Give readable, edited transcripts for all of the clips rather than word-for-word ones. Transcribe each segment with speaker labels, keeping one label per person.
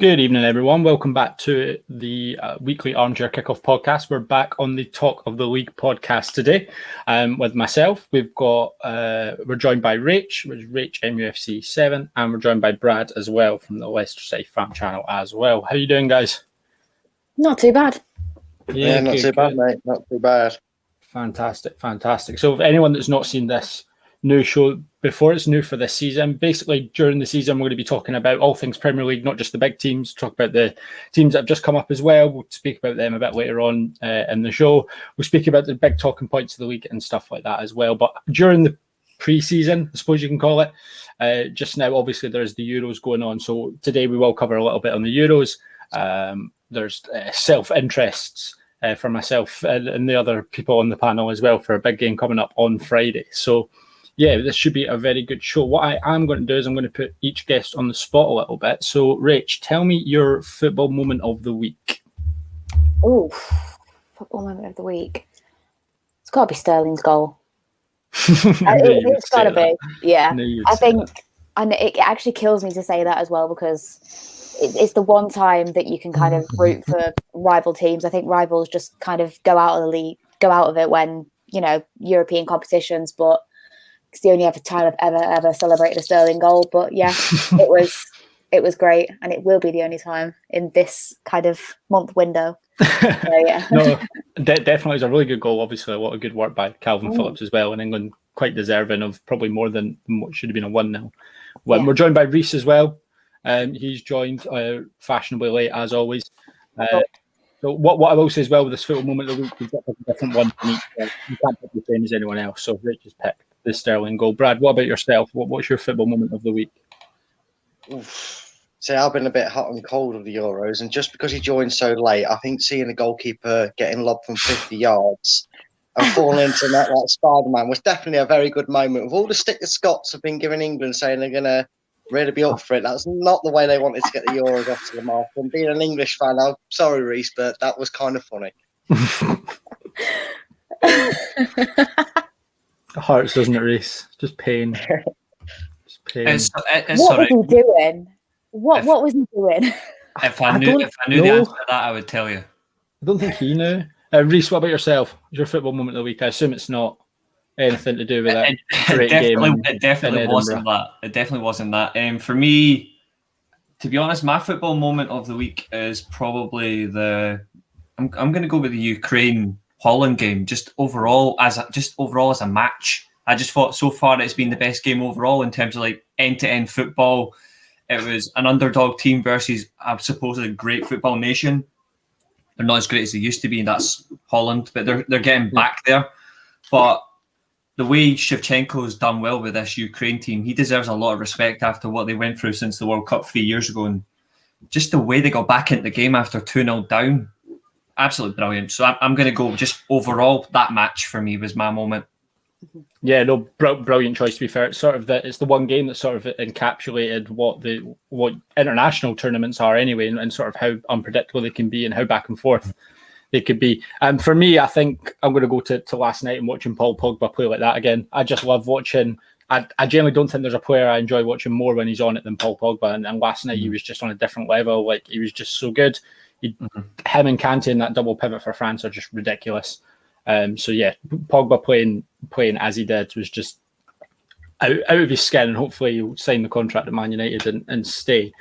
Speaker 1: Good evening, everyone. Welcome back to the weekly Armchair Kickoff podcast. We're back on the Talk of the League podcast today with myself. We're joined by Rach, which is Rach MUFC 7, and we're joined by Brad as well from the Leicester City fan channel as well. How you doing, guys?
Speaker 2: Not too bad.
Speaker 3: Yeah, not too bad, mate. Not too bad.
Speaker 1: Fantastic. So if anyone that's not seen this new show before, it's new for this season. Basically, during the season, we're going to be talking about all things Premier League, not just the big teams. Talk about the teams that have just come up as well. We'll speak about them a bit later on in the show. We'll speak about the big talking points of the league and stuff like that as well. But during the pre-season, I suppose you can call it, just now, obviously, there's the Euros going on. So today we will cover a little bit on the Euros. There's self-interests for myself and the other people on the panel as well for a big game coming up on Friday. So yeah, this should be a very good show. What I am going to do is I'm going to put each guest on the spot a little bit. So, Rach, tell me your football moment of the week.
Speaker 2: Oh, football moment of the week. It's got to be Sterling's goal. It's got to be. Yeah. I think it actually kills me to say that as well, because it's the one time that you can kind of root for rival teams. I think rivals just kind of go out of the league, go out of it when, European competitions, but it's the only time I've ever celebrated a Sterling goal. But yeah, it was great, and it will be the only time in this kind of month window. So, yeah.
Speaker 1: No, definitely is a really good goal. Obviously, a lot of good work by Calvin Phillips as well, and England quite deserving of probably more than what should have been a 1-0 win. Yeah. We're joined by Reece as well. He's joined fashionably late as always. So what I will say as well with this football moment of the week, we've got a different one from each. You can't pick the same as anyone else. So Rich has picked the Sterling goal. Brad, what about yourself? What's your football moment of the week?
Speaker 3: See, I've been a bit hot and cold of the Euros, and just because he joined so late, I think seeing a goalkeeper getting lobbed from 50 yards and falling into that like Spider-Man was definitely a very good moment. With all the stick the Scots have been giving England, saying they're going to really be up for it, that's not the way they wanted to get the Euros off to the mark. And being an English fan, I'm sorry, Reece, but that was kind of funny.
Speaker 1: It hurts, doesn't it, Reece? Just pain. Just pain.
Speaker 2: What was he doing? What was he doing?
Speaker 4: If I knew the answer to that, I would tell you.
Speaker 1: I don't think he knew. Reece, what about yourself? What's your football moment of the week? I assume it's not anything to do with that great game.
Speaker 4: It definitely wasn't that. It definitely wasn't that. For me, to be honest, my football moment of the week is probably I'm going to go with the Ukraine-Holland game. Just overall as a match, I just thought so far it's been the best game overall in terms of like end-to-end football. It was an underdog team versus a supposedly great football nation. They're not as great as they used to be, and that's Holland, but they're getting back there. But the way Shevchenko's done well with this Ukraine team, he deserves a lot of respect after what they went through since the World Cup 3 years ago. And just the way they got back into the game after 2-0 down, absolutely brilliant. So I'm going to go just overall, that match for me was my moment.
Speaker 1: Yeah, no, brilliant choice to be fair. It's it's the one game that sort of encapsulated what international tournaments are anyway, and sort of how unpredictable they can be and how back and forth they could be. For me, I think I'm going to go to last night and watching Paul Pogba play like that again. I just love watching. I generally don't think there's a player I enjoy watching more when he's on it than Paul Pogba. And last night he was just on a different level. Like, he was just so good. Him and Kante in that double pivot for France are just ridiculous. So yeah, Pogba playing as he did was just out of his skin, and hopefully he'll sign the contract at Man United and stay.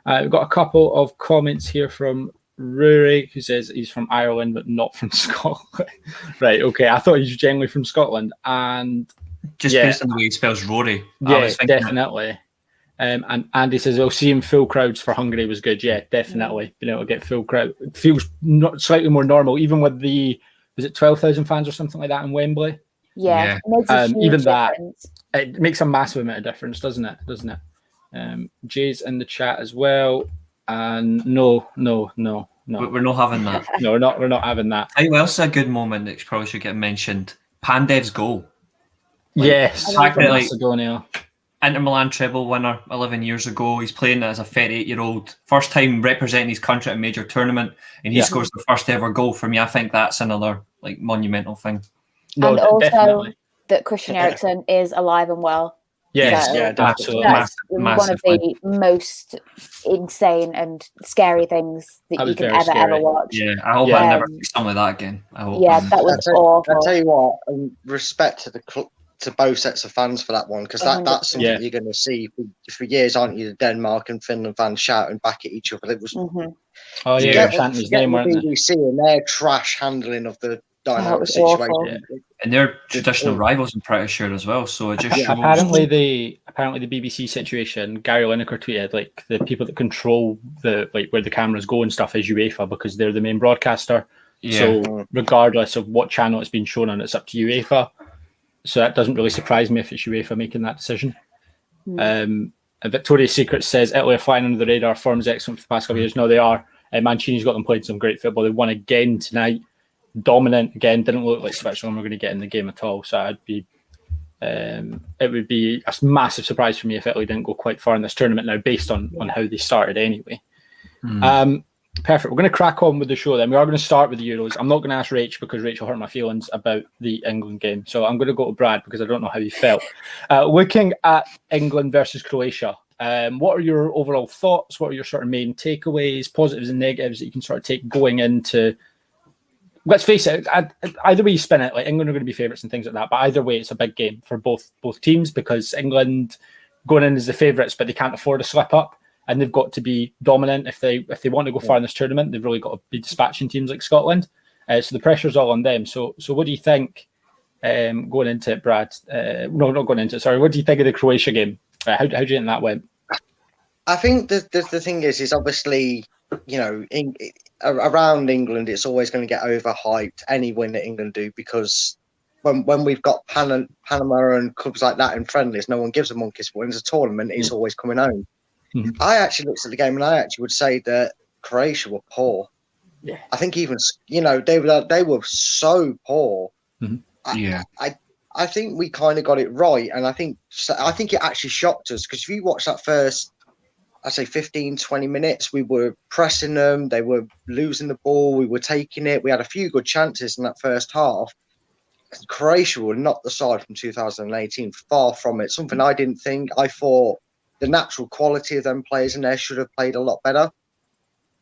Speaker 1: We've got a couple of comments here from Rory, who says he's from Ireland but not from Scotland. Right, okay. I thought he was genuinely from Scotland, and
Speaker 4: just based on the way he spells Rory.
Speaker 1: Yeah, definitely. And Andy says, "Well, seeing full crowds for Hungary was good." Yeah, definitely. Being able to get full crowd, it feels slightly more normal, even with was it 12,000 fans or something like that in Wembley?
Speaker 2: Yeah.
Speaker 1: Even that, it makes a massive amount of difference, doesn't it? Jay's in the chat as well. And no.
Speaker 4: We're not having that.
Speaker 1: No, we're not having that.
Speaker 4: I think else a good moment that probably should get mentioned. Pandev's goal.
Speaker 1: Yes, Macedonia.
Speaker 4: Inter Milan treble winner 11 years ago. He's playing as a 38-year-old. First time representing his country at a major tournament, and he scores the first ever goal. For me, I think that's another monumental thing.
Speaker 2: No, and also definitely. That Christian Eriksen is alive and well.
Speaker 1: Yes,
Speaker 2: So
Speaker 1: absolutely.
Speaker 2: That's one of the most insane and scary things that you can ever watch.
Speaker 4: Yeah, I hope I never see something like that again. I hope
Speaker 2: that was awful.
Speaker 3: I'll tell you what, respect to both sets of fans for that one, because that's something you're going to see for years, aren't you? The Denmark and Finland fans shouting back at each other. It was
Speaker 1: oh yeah, Shanty's name, weren't they?
Speaker 3: BBC and their trash handling of the dynamic situation.
Speaker 4: And they're traditional rivals, I'm pretty sure, as well. So it just shows.
Speaker 1: Apparently the BBC situation, Gary Lineker tweeted, like, the people that control the where the cameras go and stuff is UEFA, because they're the main broadcaster. Yeah. So regardless of what channel it's been shown on, it's up to UEFA. So that doesn't really surprise me if it's UEFA making that decision. Victoria's Secret says Italy are flying under the radar. Form's excellent for the past couple of years. No, they are. Mancini's got them playing some great football. They won again tonight. Dominant again. Didn't look like Switzerland were going to get in the game at all. So it would be a massive surprise for me if Italy didn't go quite far in this tournament now, based on how they started anyway. Perfect. We're going to crack on with the show then. We are going to start with the Euros. I'm not going to ask Rach, because Rach will hurt my feelings about the England game. So I'm going to go to Brad, because I don't know how you felt. Looking at England versus Croatia, what are your overall thoughts? What are your sort of main takeaways, positives and negatives that you can sort of take going into... Let's face it, either way you spin it, like, England are going to be favourites and things like that, but either way it's a big game for both teams, because England going in as the favourites, but they can't afford to slip up, and they've got to be dominant if they want to go far in this tournament. They've really got to be dispatching teams like Scotland, so the pressure's all on them. So what do you think going into it, Brad? No, not going into it, sorry. What do you think of the Croatia game? How do you think that went?
Speaker 3: I think the thing is obviously, you know, around England, it's always going to get overhyped, any win that England do, because when we've got Panama and clubs like that in friendlies, no one gives a monkey's. But when it's a tournament, it's always coming home. I actually looked at the game, and I actually would say that Croatia were poor. Yeah, I think even, you know, they were so poor. I think we kind of got it right, and I think it actually shocked us, because if you watch that first, I'd say 15, 20 minutes, we were pressing them, they were losing the ball, we were taking it. We had a few good chances in that first half. Croatia were not the side from 2018, far from it. Something I didn't think. I thought the natural quality of them players in there should have played a lot better.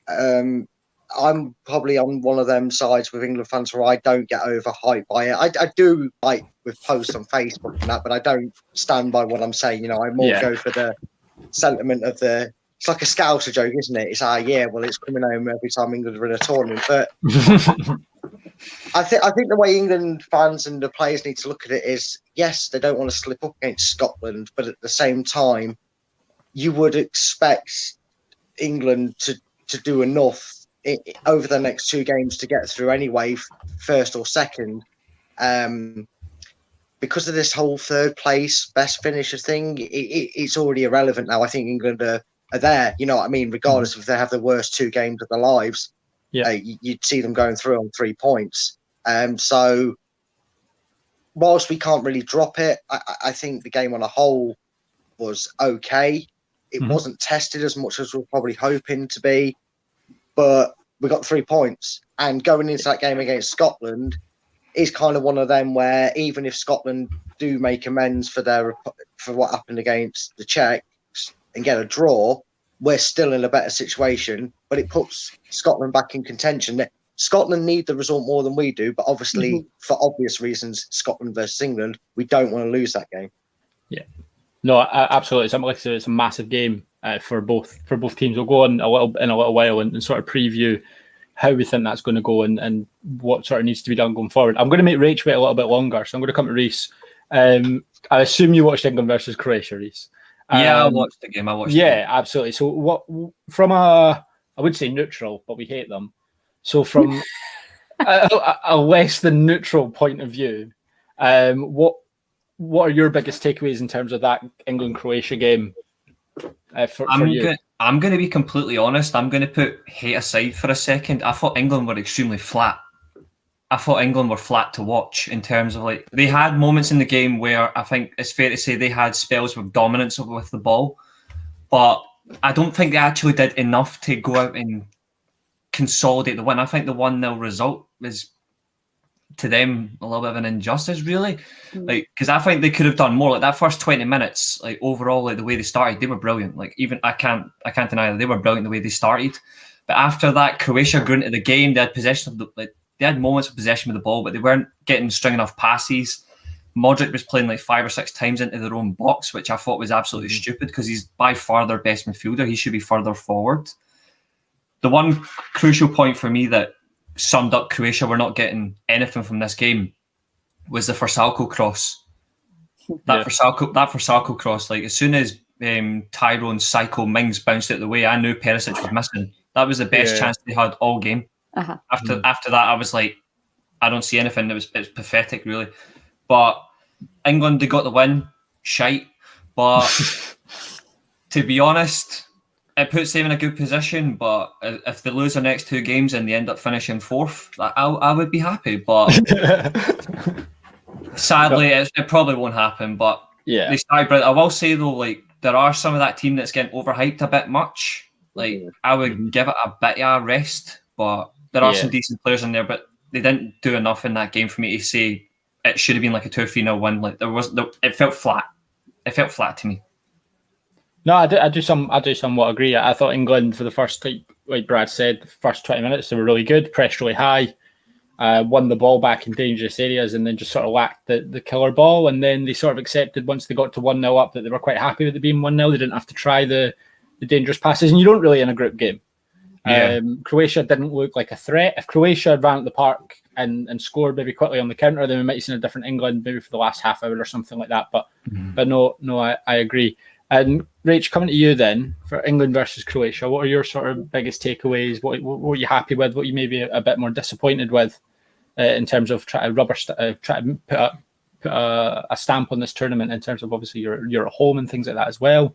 Speaker 3: I'm probably on one of them sides with England fans where I don't get overhyped by it. I do, like, with posts on Facebook and that, but I don't stand by what I'm saying. You know, I more go for the sentiment of it's like a Scouser joke, isn't it? It's well, it's coming home every time England are in a tournament. But I think the way England fans and the players need to look at it is, yes, they don't want to slip up against Scotland, but at the same time, you would expect England to do enough over the next two games to get through anyway, first or second. Because of this whole third place, best finisher thing, it's already irrelevant now. I think England are there, you know what I mean? Regardless if they have the worst two games of their lives, you'd see them going through on 3 points. So whilst we can't really drop it, I think the game on a whole was okay. It wasn't tested as much as we're probably hoping to be, but we got 3 points. And going into that game against Scotland is kind of one of them where, even if Scotland do make amends for what happened against the Czechs and get a draw, we're still in a better situation. But it puts Scotland back in contention. Scotland need the result more than we do, but obviously, for obvious reasons, Scotland versus England, we don't want to lose that game. Yeah,
Speaker 1: no, absolutely. It's a massive game for both teams. We'll go on in a little while and sort of preview how we think that's going to go and what sort of needs to be done going forward. I'm going to make Rach wait a little bit longer, so I'm going to come to Reece. I assume you watched England versus Croatia, Reece.
Speaker 4: I watched the game.
Speaker 1: Absolutely. So what, from I would say neutral, but we hate them. So from a less than neutral point of view, what are your biggest takeaways in terms of that England-Croatia game for you?
Speaker 4: I'm going to be completely honest. I'm going to put hate aside for a second. I thought England were extremely flat. I thought England were flat to watch in terms of, like, they had moments in the game where I think it's fair to say they had spells with dominance with the ball, but I don't think they actually did enough to go out and consolidate the win. I think the 1-0 result was to them a little bit of an injustice, really. Like, because I think they could have done more. Like that first 20 minutes, like overall, like the way they started, they were brilliant. Like even I can't deny that they were brilliant the way they started. But after that, Croatia grew into the game. They had possession of they had moments of possession with the ball, but they weren't getting string enough passes. Modric was playing like 5 or 6 times into their own box, which I thought was absolutely stupid because he's by far their best midfielder. He should be further forward. The one crucial point for me that summed up Croatia were not getting anything from this game was the Versalco cross. That Versalco cross, like as soon as Tyrone Psycho Mings bounced out the way, I knew Perisic was missing. That was the best chance they had all game. After that, I was like, I don't see anything. It was pathetic, really. But England, they got the win. Shite. But to be honest, it puts them in a good position. But if they lose their next 2 games and they end up finishing 4th, I would be happy. But sadly, it probably won't happen. But they started. I will say though, like there are some of that team that's getting overhyped a bit much. Like I would give it a bit of a rest. But there are some decent players in there. But they didn't do enough in that game for me to say it should have been like a 2-3-0 win. Like it felt flat. It felt flat to me.
Speaker 1: No, I do somewhat agree. I thought England for the first, like Brad said, the first 20 minutes they were really good, pressed really high, won the ball back in dangerous areas, and then just sort of lacked the killer ball. And then they sort of accepted once they got to 1-0 up that they were quite happy with it being 1-0. They didn't have to try the dangerous passes, and you don't really in a group game. Croatia didn't look like a threat. If Croatia had ran at the park and scored maybe quickly on the counter, then we might have seen a different England maybe for the last half hour or something like that. But no, I agree. And Rach, coming to you then for England versus Croatia, what are your sort of biggest takeaways? What were you happy with? What you maybe a bit more disappointed with in terms of trying to put a stamp on this tournament in terms of obviously you're at home and things like that as well.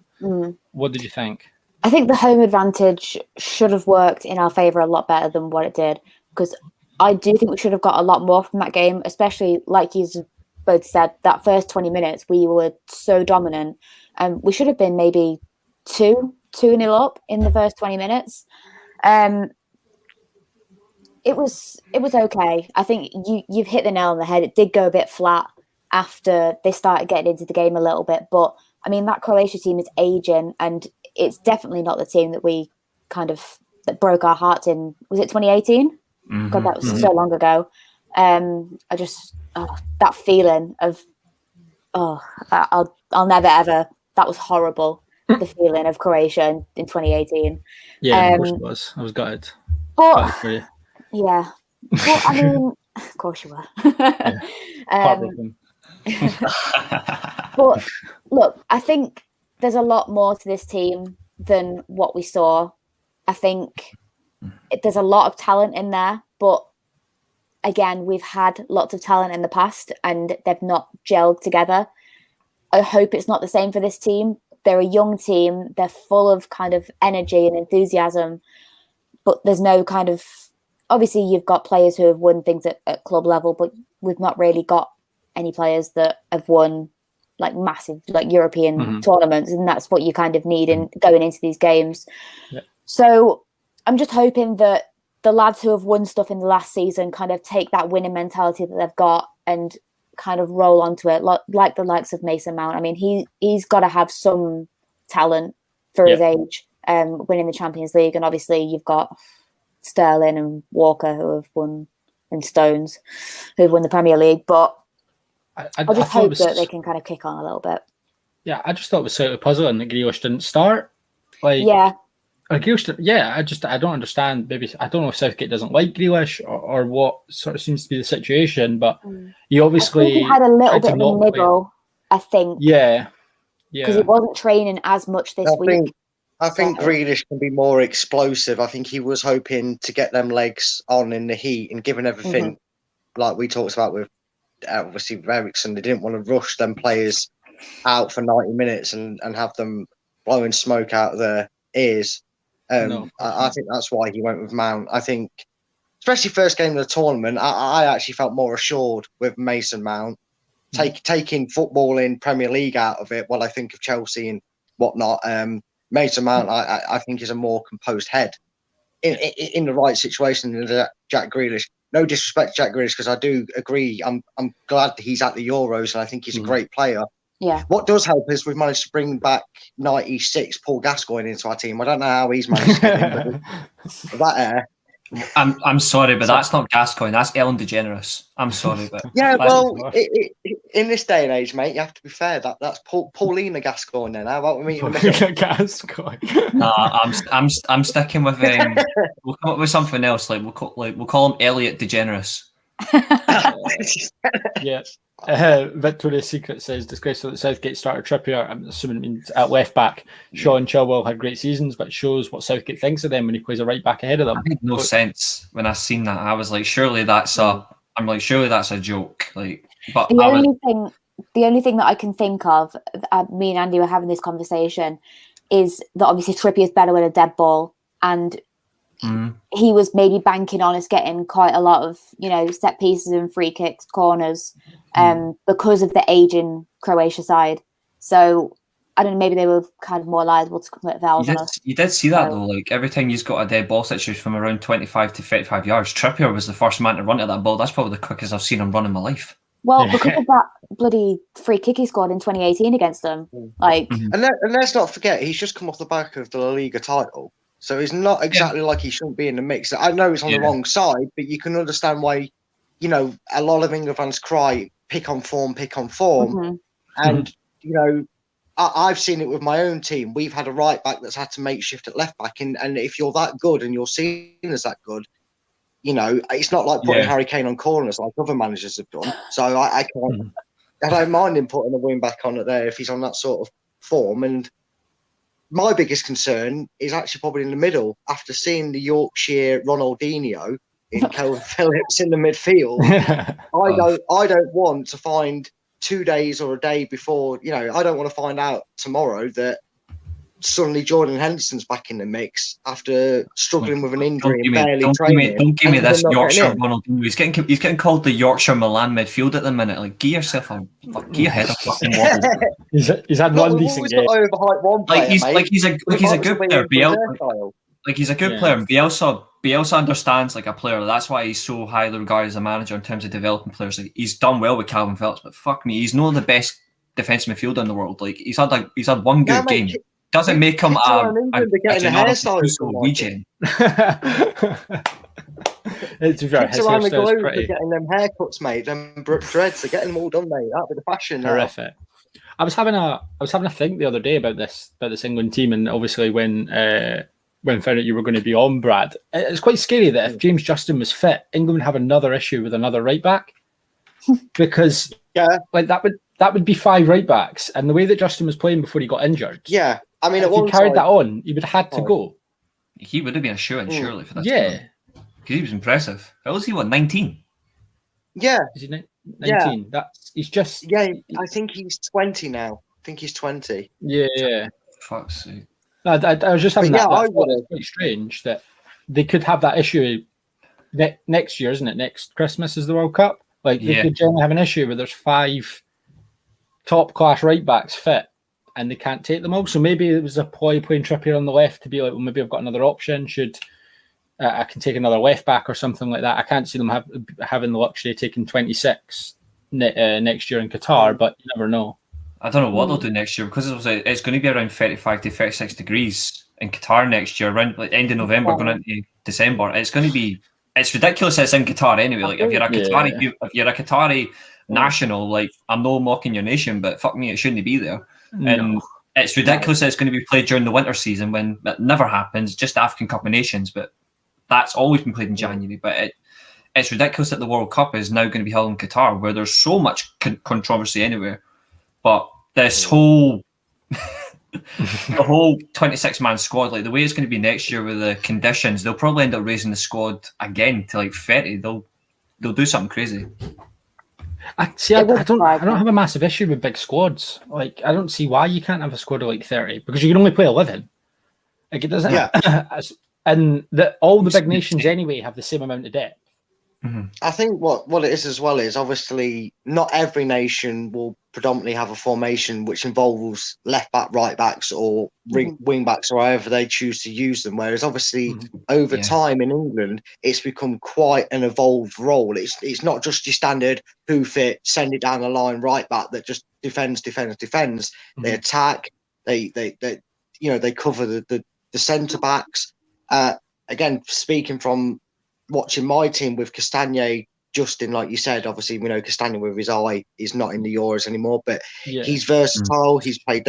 Speaker 1: What did you think?
Speaker 2: I think the home advantage should have worked in our favour a lot better than what it did, because I do think we should have got a lot more from that game, especially like you both said, that first 20 minutes we were so dominant, and we should have been maybe 2-0 up in the first 20 minutes. It was okay. I think you've hit the nail on the head. It did go a bit flat after they started getting into the game a little bit, but I mean that Croatia team is aging, and it's definitely not the team that that broke our hearts in. Was it 2018? God, that was so long ago. That feeling of I'll never ever. That was horrible. The feeling of Croatia in 2018.
Speaker 1: Yeah, of course it was. I was gutted.
Speaker 2: But yeah, but I mean, of course you were. But look, I think there's a lot more to this team than what we saw. I think there's a lot of talent in there, but again, we've had lots of talent in the past and they've not gelled together. I hope it's not the same for this team. They're a young team. They're full of kind of energy and enthusiasm, but there's no kind of, obviously you've got players who have won things at club level, but we've not really got any players that have won like massive like European tournaments, and that's what you kind of need in going into these games. So I'm just hoping that the lads who have won stuff in the last season kind of take that winning mentality that they've got and kind of roll onto it, like the likes of Mason Mount. I mean, he's got to have some talent for his age, winning the Champions League, and obviously you've got Sterling and Walker who have won, and Stones who've won the Premier League, but I just hope that they can kind of kick on a little bit. Yeah,
Speaker 1: I just thought it was sort of puzzling that Grealish didn't start. I don't understand. Maybe I don't know if Southgate doesn't like Grealish or what sort of seems to be the situation, but he obviously
Speaker 2: he had a little bit of a niggle. I think, because he wasn't training as much this week.
Speaker 3: I think Grealish can be more explosive. I think he was hoping to get them legs on in the heat, and given everything like we talked about with obviously Eriksen, they didn't want to rush them players out for 90 minutes and have them blowing smoke out of their ears. I think that's why he went with Mount. I think, especially first game of the tournament, I actually felt more assured with Mason Mount taking football in Premier League out of it. While I think of Chelsea and whatnot, Mason Mount I think is a more composed head in the right situation than Jack Grealish. no disrespect to Jack Grealish, because I do agree. I'm glad that he's at the Euros, and I think he's a great player.
Speaker 2: Yeah.
Speaker 3: What does help is we've managed to bring back 96 Paul Gascoigne into our team. I don't know how he's managed to get in, but that air.
Speaker 4: I'm sorry, but that's not Gascoigne. That's Ellen DeGeneres. I'm sorry, but
Speaker 3: yeah. Well, in this day and age, mate, you have to be fair. That's Paulina Gascoigne. Then how about we meet in the middle?
Speaker 1: Gascoigne.
Speaker 4: Nah, I'm sticking with we'll come up with something else. Like we'll call him Elliot DeGeneres.
Speaker 1: Yeah. Victoria's Secret says disgraceful that Southgate started Trippier. I'm assuming it means at left back. Sean Chilwell had great seasons, but shows what Southgate thinks of them when he plays a right back ahead of them.
Speaker 4: It made no sense when I seen that. I was like, surely that's a joke. Like, but
Speaker 2: the only thing that I can think of, me and Andy were having this conversation, is that obviously Trippier's better with a dead ball, and he was maybe banking on us getting quite a lot of, set pieces and free kicks, corners, because of the aging Croatia side. So I don't know, maybe they were kind of more liable to commit fouls on us.
Speaker 4: You did see that though, like every time you've got a dead ball situation from around 25 to 35 yards, Trippier was the first man to run at that ball. That's probably the quickest I've seen him run in my life.
Speaker 2: Well, because of that bloody free kick he scored in 2018 against them.
Speaker 3: And let's not forget, he's just come off the back of the La Liga title. So it's not exactly like he shouldn't be in the mix. I know it's on the wrong side, but you can understand why, a lot of England fans cry, pick on form. And, I've seen it with my own team. We've had a right back that's had to make shift at left back. And if you're that good and you're seen as that good, it's not like putting Harry Kane on corners like other managers have done. So I can't, I don't mind him putting a wing back on it there if he's on that sort of form. And my biggest concern is actually probably in the middle. After seeing the Yorkshire Ronaldinho in Calvin Phillips in the midfield, I don't want to find 2 days or a day before, I don't want to find out tomorrow that suddenly Jordan Henderson's back in the mix after struggling with an injury and barely training.
Speaker 4: Don't give me this Yorkshire Ronaldinho. He's getting called the Yorkshire Milan midfield at the minute. Like, get yourself a get your head up fucking wall.
Speaker 1: He's had one decent game.
Speaker 4: He's a good player. He's a good player. And Bielsa understands like a player. That's why he's so highly regarded as a manager in terms of developing players. Like, he's done well with Calvin Phillips, but fuck me, he's not the best defensive midfielder in the world. Like, he's had one good game. Doesn't make him a Norwegian.
Speaker 3: It's around the globe for getting them haircuts, mate. Them dreads are getting them all done, mate. That'd be the fashion.
Speaker 1: Terrific. I was having a think the other day about this England team, and obviously when found out you were going to be on, Brad, it's quite scary that if James Justin was fit, England would have another issue with another right back, because like that would be 5 right backs, and the way that Justin was playing before he got injured.
Speaker 3: Yeah. I mean,
Speaker 1: if he carried that on, he would have had to go.
Speaker 4: He would have been a shoe-in, surely, for that.
Speaker 1: Yeah.
Speaker 4: Because he was impressive. How old is he? 19?
Speaker 3: Yeah.
Speaker 1: Is he 19? Yeah. He's just...
Speaker 3: Yeah, I think he's 20 now. I think he's 20.
Speaker 1: Yeah.
Speaker 4: Fuck's sake.
Speaker 1: I was just having that. It's quite strange that they could have that issue next year, isn't it? Next Christmas is the World Cup. Like, they could generally have an issue where there's 5 top-class right-backs fit, and they can't take them all. So maybe it was a ploy playing Trippier on the left to be like, well, maybe I've got another option. Should I can take another left back or something like that. I can't see them having the luxury of taking 26 next year in Qatar, but you never know.
Speaker 4: I don't know what they'll do next year, because it's going to be around 35 to 36 degrees in Qatar next year, around like end of November going into December. It's ridiculous. It's in Qatar anyway. Like, if you're a Qatari national, like, I'm not mocking your nation, but fuck me, it shouldn't be there. And it's ridiculous that it's going to be played during the winter season when that never happens, just African Cup of Nations, but that's always been played in January. But it's ridiculous that the World Cup is now going to be held in Qatar, where there's so much controversy anywhere. But this whole the whole 26-man squad, like the way it's going to be next year with the conditions, they'll probably end up raising the squad again to like 30. They'll do something crazy.
Speaker 1: I don't have a massive issue with big squads. Like, I don't see why you can't have a squad of like 30, because you can only play 11. Like, it doesn't. Yeah. And all the big nations anyway have the same amount of depth.
Speaker 3: I think what it is as well is obviously not every nation will predominantly have a formation which involves left back, right backs, or wing backs, or however they choose to use them. Whereas obviously over time in England, it's become quite an evolved role. It's not just your standard hoof it, send it down the line right back that just defends. They attack. They cover the centre backs. Again, speaking from watching my team with Castagne, Justin, like you said, obviously we know Castagne with his eye is not in the Euros anymore, but he's versatile. He's played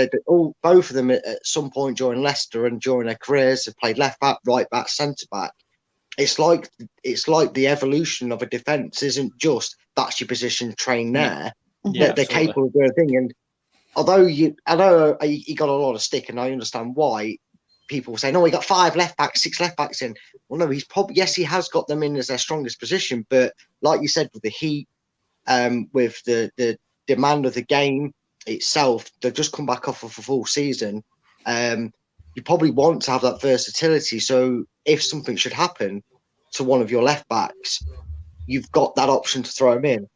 Speaker 3: both of them at some point during Leicester and during their careers have played left back, right back, centre back. It's like the evolution of a defence isn't just that's your position, train there. They're capable of doing a thing. And although I know he got a lot of stick, and I understand why. People say, no, he got 5 left backs, 6 left backs in. Well, no, he has got them in as their strongest position. But like you said, with the heat, with the demand of the game itself, they've just come back off of a full season. You probably want to have that versatility. So if something should happen to one of your left backs, you've got that option to throw him in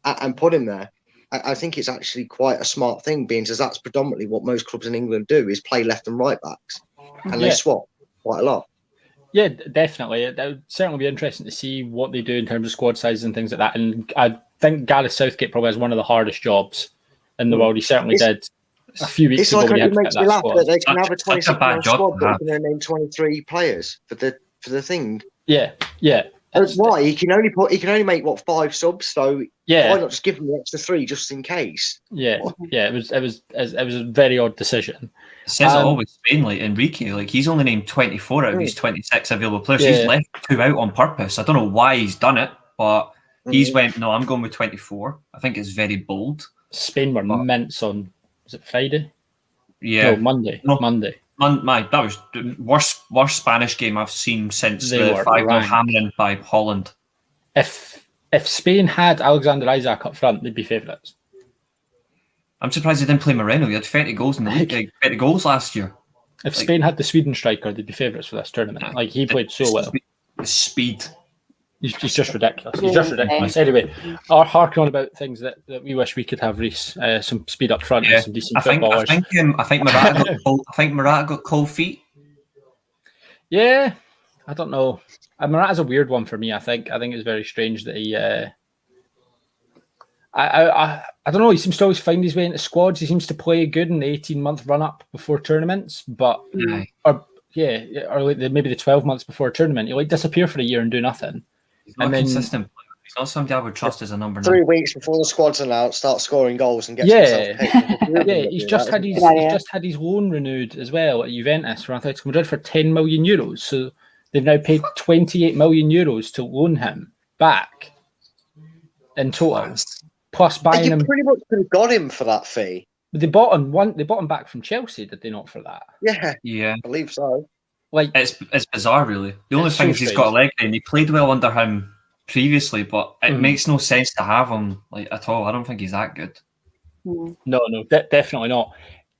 Speaker 3: and put him there. I think it's actually quite a smart thing, being as that's predominantly what most clubs in England do, is play left and right backs. And they swap quite a lot.
Speaker 1: Yeah, definitely. It would certainly be interesting to see what they do in terms of squad sizes and things like that. And I think Gareth Southgate probably has one of the hardest jobs in the world. He certainly did a few weeks ago.
Speaker 3: It makes me laugh that they can have a 26-man squad, but they can name 23 players for the thing.
Speaker 1: Yeah.
Speaker 3: That's why he can only make 5 subs. So why not just give him the extra 3 just in case?
Speaker 1: Yeah. It was a very odd decision.
Speaker 4: It says it always Spain, like Enrique, like he's only named 24 out of his 26 available players. He's left 2 out on purpose. I don't know why he's done it, but he's went, no, I'm going with 24. I think it's very bold.
Speaker 1: Spain were mints on, was it Friday?
Speaker 4: Yeah.
Speaker 1: No, Monday. Monday.
Speaker 4: That was the worst Spanish game I've seen since the 5-0 hammering by Holland.
Speaker 1: If Spain had Alexander Isak up front, they'd be favourites.
Speaker 4: I'm surprised they didn't play Moreno. He had 30 goals in the league, 30 goals last year.
Speaker 1: If Spain had the Sweden striker, they'd be favourites for this tournament. Like, he played so well.
Speaker 4: The speed.
Speaker 1: He's just ridiculous. He's just ridiculous. Anyway, our harking on about things that we wish we could have, Reece. Some speed up front and some decent footballers.
Speaker 4: I think Morata got cold feet.
Speaker 1: Yeah, I don't know. Morata's a weird one for me. I think it's very strange that he. I don't know. He seems to always find his way into squads. He seems to play good in the 18-month run up before tournaments, but or maybe the 12 months before a tournament, he'll disappear for a year and do nothing.
Speaker 4: He's not consistent. He's not somebody I would trust as a number 9.
Speaker 3: 3 weeks before the squad's announced, start scoring goals and get
Speaker 1: he's just had his loan renewed as well at Juventus for Atletico Madrid for 10 million euros. So they've now paid 28 million euros to loan him back in total. Plus buying him.
Speaker 3: Pretty much could have got him for that fee.
Speaker 1: But they bought him back from Chelsea, did they not, for that?
Speaker 3: Yeah. I believe so.
Speaker 1: Like,
Speaker 4: it's bizarre, really. The only thing is he's got a leg and he played well under him previously, but it makes no sense to have him at all. I don't think he's that good.
Speaker 1: No, definitely not.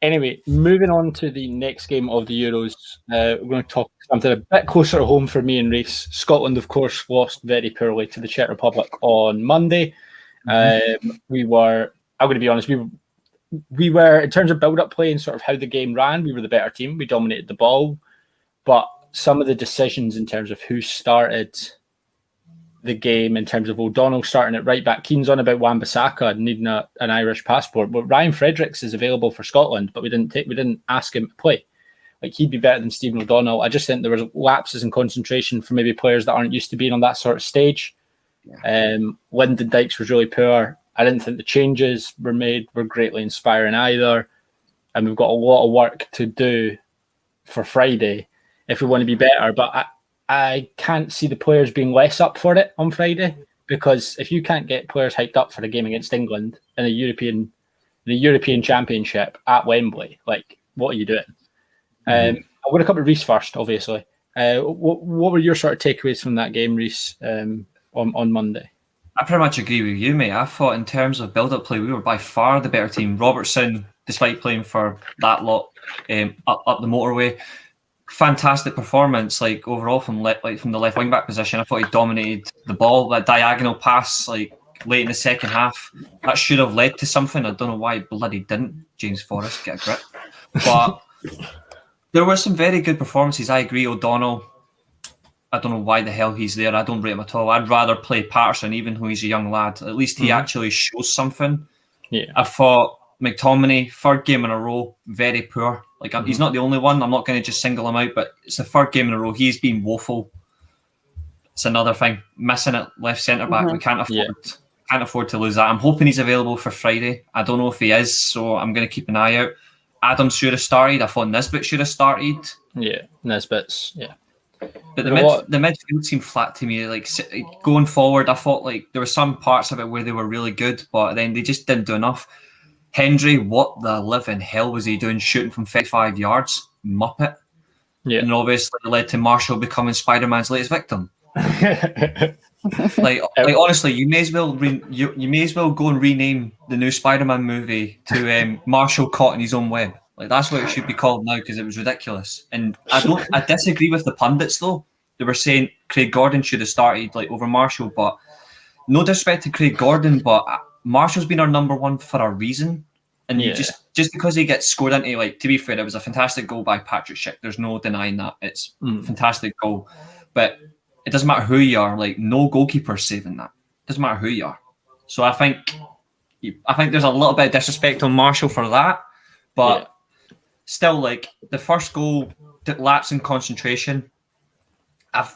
Speaker 1: Anyway, moving on to the next game of the Euros, we're going to talk something a bit closer to home for me and Reece. Scotland, of course, lost very poorly to the Czech Republic on Monday. I'm going to be honest, we were, in terms of build-up play and sort of how the game ran, we were the better team. We dominated the ball. But some of the decisions in terms of who started the game, in terms of O'Donnell starting at right back, Keane's on about Wan-Bissaka needing an Irish passport. But Ryan Fredericks is available for Scotland, but we didn't ask him to play. Like, he'd be better than Stephen O'Donnell. I just think there was lapses in concentration for maybe players that aren't used to being on that sort of stage. Lyndon Dykes was really poor. I didn't think the changes were greatly inspiring either. And we've got a lot of work to do for Friday if we want to be better. But I can't see the players being less up for it on Friday, because if you can't get players hyped up for a game against England in the European Championship at Wembley, like, what are you doing? I'm going to come to Reece first, obviously. What were your sort of takeaways from that game, Reece, on Monday?
Speaker 4: I pretty much agree with you, mate. I thought in terms of build-up play, we were by far the better team. Robertson, despite playing for that lot up the motorway, fantastic performance. Like, overall from the left wing back position, I thought he dominated the ball. That diagonal pass, like, late in the second half. That should have led to something. I don't know why it bloody didn't. James Forrest, get a grip. But there were some very good performances. I agree, O'Donnell. I don't know why the hell he's there. I don't rate him at all. I'd rather play Patterson, even though he's a young lad. At least he actually shows something.
Speaker 1: Yeah.
Speaker 4: I thought McTominay, third game in a row, very poor. Like he's not the only one. I'm not going to just single him out, but it's the third game in a row. He's been woeful. It's another thing. Missing it left centre back. We can't afford to lose that. I'm hoping he's available for Friday. I don't know if he is, so I'm going to keep an eye out. Adams should have started. I thought Nisbet should have started.
Speaker 1: Yeah, Nisbet's
Speaker 4: But the midfield seemed flat to me. Like going forward, I thought like there were some parts of it where they were really good, but then they just didn't do enough. Hendry, what the living hell was he doing shooting from 35 yards? Muppet. Yeah. And obviously it led to Marshall becoming Spider-Man's latest victim. like honestly, you may as well go and rename the new Spider-Man movie to Marshall caught in his own web. Like that's what it should be called now because it was ridiculous. And I disagree with the pundits though. They were saying Craig Gordon should have started like over Marshall, but no disrespect to Craig Gordon, but Marshall's been our number one for a reason. And you just because he gets scored into, like, to be fair, it was a fantastic goal by Patrick Schick. There's no denying that. It's a fantastic goal. But it doesn't matter who you are, like no goalkeeper's saving that. It doesn't matter who you are. So I think there's a little bit of disrespect on Marshall for that. But still, like the first goal, lapse in concentration.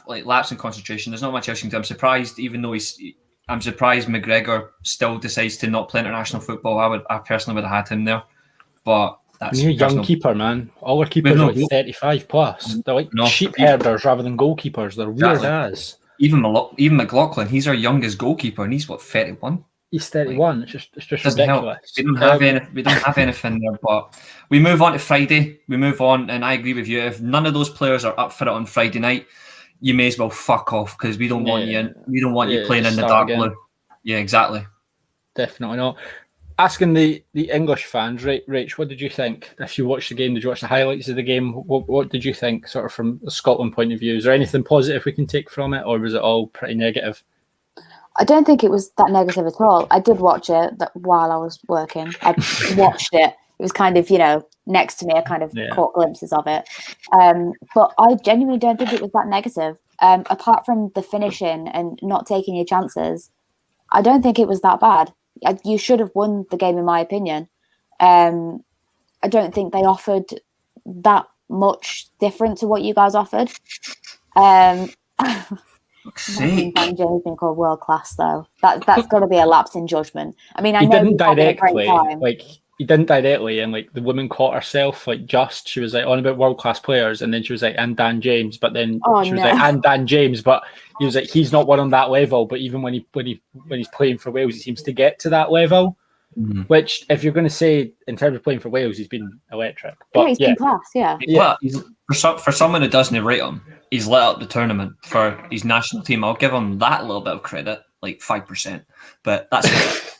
Speaker 4: Lapse in concentration. There's not much else you can do. I'm surprised, even though I'm surprised McGregor still decides to not play international football. I personally would have had him there, but that's
Speaker 1: you're a young keeper, man. All our keepers are like 35 plus. They're like sheep herders rather than goalkeepers. They're weird as.
Speaker 4: Even McLaughlin, he's our youngest goalkeeper, and he's what 31.
Speaker 1: He's 31. Like, it's just ridiculous.
Speaker 4: We don't have anything there. But we move on to Friday. And I agree with you. If none of those players are up for it on Friday night, you may as well fuck off because we don't want you. We don't want you playing in the dark blue. Yeah, exactly.
Speaker 1: Definitely not. Asking the English fans, Rach, what did you think? If you watched the game, did you watch the highlights of the game? What did you think, sort of from a Scotland point of view? Is there anything positive we can take from it, or was it all pretty negative?
Speaker 2: I don't think it was that negative at all. I did watch it while I was working. I watched it. It was kind of, next to me. I kind of caught glimpses of it. But I genuinely don't think it was that negative. Apart from the finishing and not taking your chances, I don't think it was that bad. You should have won the game, in my opinion. I don't think they offered that much different to what you guys offered. Van James has been called world class, though. That's got to be a lapse in judgment. I mean, I know
Speaker 1: didn't directly, he didn't directly, and like the woman caught herself she was like on about world class players, and then she was like, and Dan James, but then was like, and Dan James, but he was like, he's not one on that level. But even when he's playing for Wales, he seems to get to that level. Mm-hmm. Which, if you're going to say in terms of playing for Wales, he's been electric. But
Speaker 2: he's been class,
Speaker 4: Well, for someone who doesn't rate him, he's lit up the tournament for his national team. I'll give him that little bit of credit, like 5%, but that's it.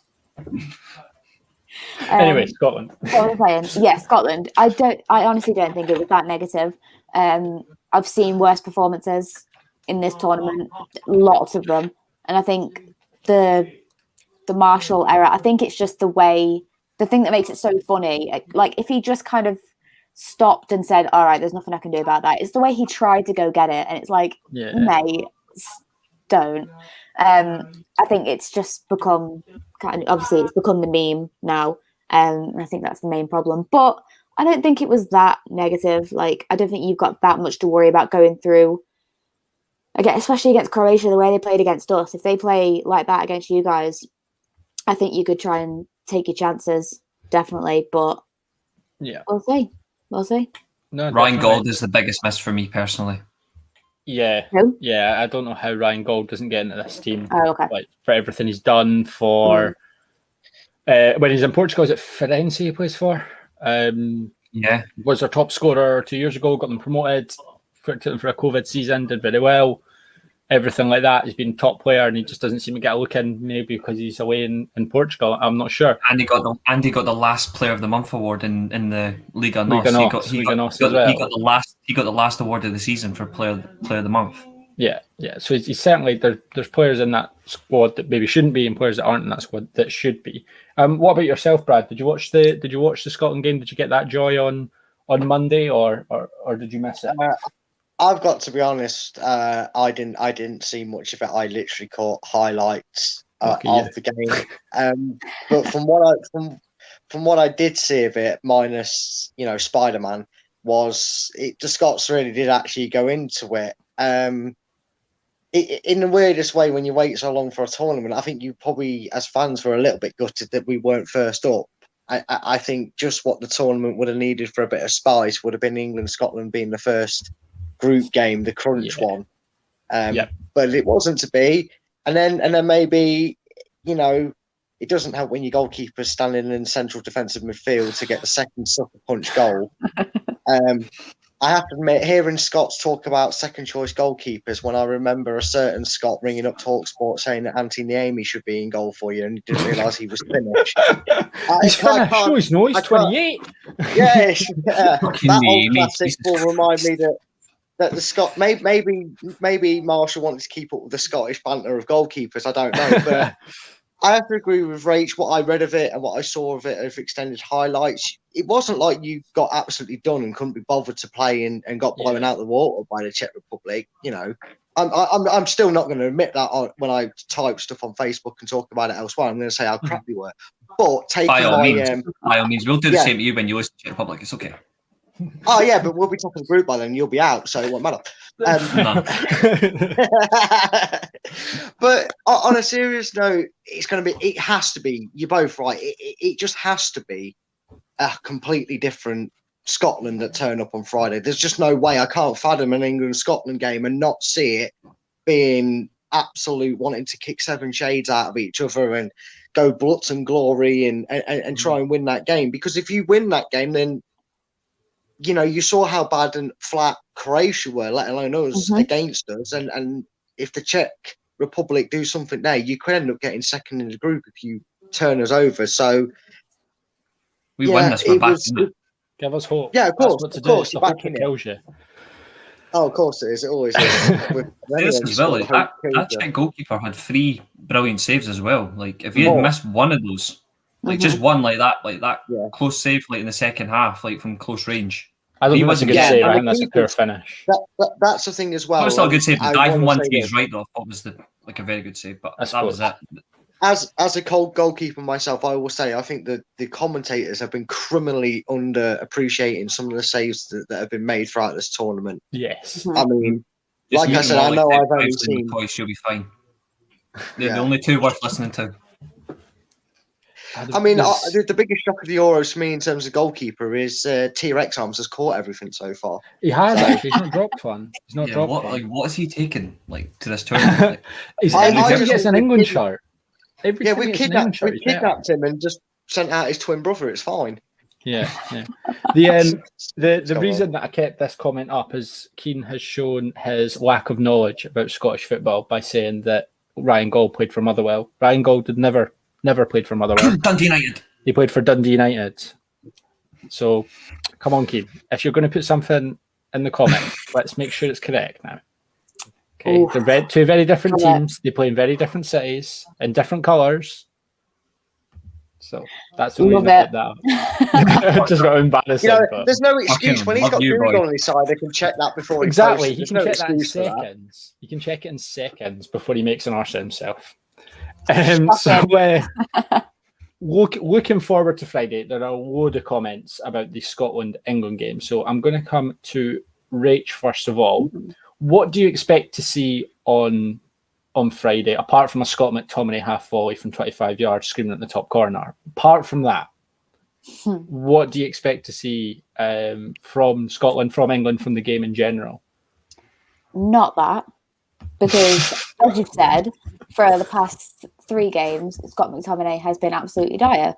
Speaker 1: Anyway, Scotland.
Speaker 2: What I'm saying, Scotland. I honestly don't think it was that negative. I've seen worse performances in this tournament, lots of them, and I think the Marshall era. I think it's just the thing that makes it so funny. Like if he just kind of stopped and said, "All right, there's nothing I can do about that." It's the way he tried to go get it, and it's like, mate, don't. I think it's just become obviously it's become the meme now. And I think that's the main problem. But I don't think it was that negative. Like, I don't think you've got that much to worry about going through. Again, especially against Croatia, the way they played against us. If they play like that against you guys, I think you could try and take your chances, definitely. But we'll see.
Speaker 4: No, Ryan Gold is the biggest miss for me personally.
Speaker 1: Yeah.
Speaker 2: Who?
Speaker 1: Yeah, I don't know how Ryan Gold doesn't get into this team.
Speaker 2: Oh, okay.
Speaker 1: Like, for everything he's done for... when he's in Portugal, is it Firenze he plays for? Was their top scorer 2 years ago, got them promoted for a COVID season, did very well. Everything like that. He's been top player and he just doesn't seem to get a look in, maybe because he's away in Portugal. I'm not sure.
Speaker 4: And he got the last Player of the Month award in the Liga NOS. He got the last award of the season for Player of the Month.
Speaker 1: Yeah. So he's certainly there's players in that squad that maybe shouldn't be, and players that aren't in that squad that should be. What about yourself, Brad? Did you watch the Scotland game? Did you get that joy on Monday, or did you miss it?
Speaker 3: I've got to be honest. I didn't see much of it. I literally caught highlights of the game. But from what I did see of it, minus Spider-Man, the Scots really did actually go into it. In the weirdest way, when you wait so long for a tournament, I think you probably, as fans, were a little bit gutted that we weren't first up. I think just what the tournament would have needed for a bit of spice would have been England-Scotland being the first group game, the crunch one. But it wasn't to be. And then maybe, it doesn't help when your goalkeeper's standing in central defensive midfield to get the second sucker punch goal. I have to admit, hearing Scots talk about second choice goalkeepers, when I remember a certain Scot ringing up TalkSport saying that Anthony Niemi should be in goal for you, and he didn't realise he was Finnish.
Speaker 1: He's Finnish. He's 28.
Speaker 3: Yeah, that old classic will remind me that the Scot maybe Marshall wanted to keep up with the Scottish banter of goalkeepers. I don't know, but I have to agree with Rach. What I read of it and what I saw of it of extended highlights, it wasn't like you got absolutely done and couldn't be bothered to play and got blown out the water by the Czech Republic. I'm still not going to admit that when I type stuff on Facebook and talk about it elsewhere. I'm going to say how crap we were. But
Speaker 4: by all means, we'll do the same to you when you listen to Czech Republic. It's okay.
Speaker 3: Oh yeah, but we'll be top of the group by then. You'll be out, so it won't matter. But on a serious note, it has to be. You're both right. It just has to be a completely different Scotland that turn up on Friday. There's just no way. I can't fathom an England-Scotland game and not see it being absolute wanting to kick seven shades out of each other and go guts and glory and try and win that game. Because if you win that game, then you saw how bad and flat Croatia were, let alone us, against us. And if the Czech Republic do something there, you could end up getting second in the group if you turn us over. So
Speaker 4: we won this. We're back in it.
Speaker 1: Give us hope.
Speaker 3: Yeah, of course.
Speaker 1: Of course. The hope that kills you.
Speaker 3: Oh, of course it is. It always is.
Speaker 4: As well, that Czech goalkeeper had 3 brilliant saves as well. Like, if you had missed one of those, just one like that close save, in the second half, from close range.
Speaker 1: I don't think that's a good save. I think that's a poor finish.
Speaker 3: That's the thing as well.
Speaker 4: It's not a good save. The dive from 1 to his right, though, I thought was a very good save, but that was it.
Speaker 3: As a cold goalkeeper myself, I will say I think that the commentators have been criminally underappreciating some of the saves that have been made throughout this tournament.
Speaker 1: Yes.
Speaker 3: I mean, like I said, I know I've only seen...
Speaker 4: You'll be fine. They're the only 2 worth listening to.
Speaker 3: I mean, the biggest shock of the Euros for me in terms of goalkeeper is T-Rex Arms has caught everything so far.
Speaker 1: He has actually. He's not dropped one. He's not dropped one.
Speaker 4: What is he taking to this tournament?
Speaker 1: Every time he gets an England shirt.
Speaker 3: We've kidnapped him and just sent out his twin brother. It's fine.
Speaker 1: Yeah. The reason that I kept this comment up is Keane has shown his lack of knowledge about Scottish football by saying that Ryan Gaul played for Motherwell. Ryan Gaul did never played for Motherwell.
Speaker 4: Dundee United.
Speaker 1: He played for Dundee United. So, come on, Keane. If you're going to put something in the comments, let's make sure it's correct now. Okay, they're 2 very different teams. They play in very different cities in different colours. So that's the reason I did that. Just got embarrassed.
Speaker 3: There's no excuse when he's got Google on his side. They can check that before he
Speaker 1: exactly. He can check that in seconds. He can check it in seconds before he makes an arse of himself. Looking forward to Friday, there are a load of comments about the Scotland-England game. So I'm going to come to Rach first of all. What do you expect to see on Friday, apart from a Scott McTominay half volley from 25 yards screaming at the top corner? Apart from that, what do you expect to see from Scotland, from England, from the game in general?
Speaker 2: Not that. Because, as you've said, for the past 3 games, Scott McTominay has been absolutely dire.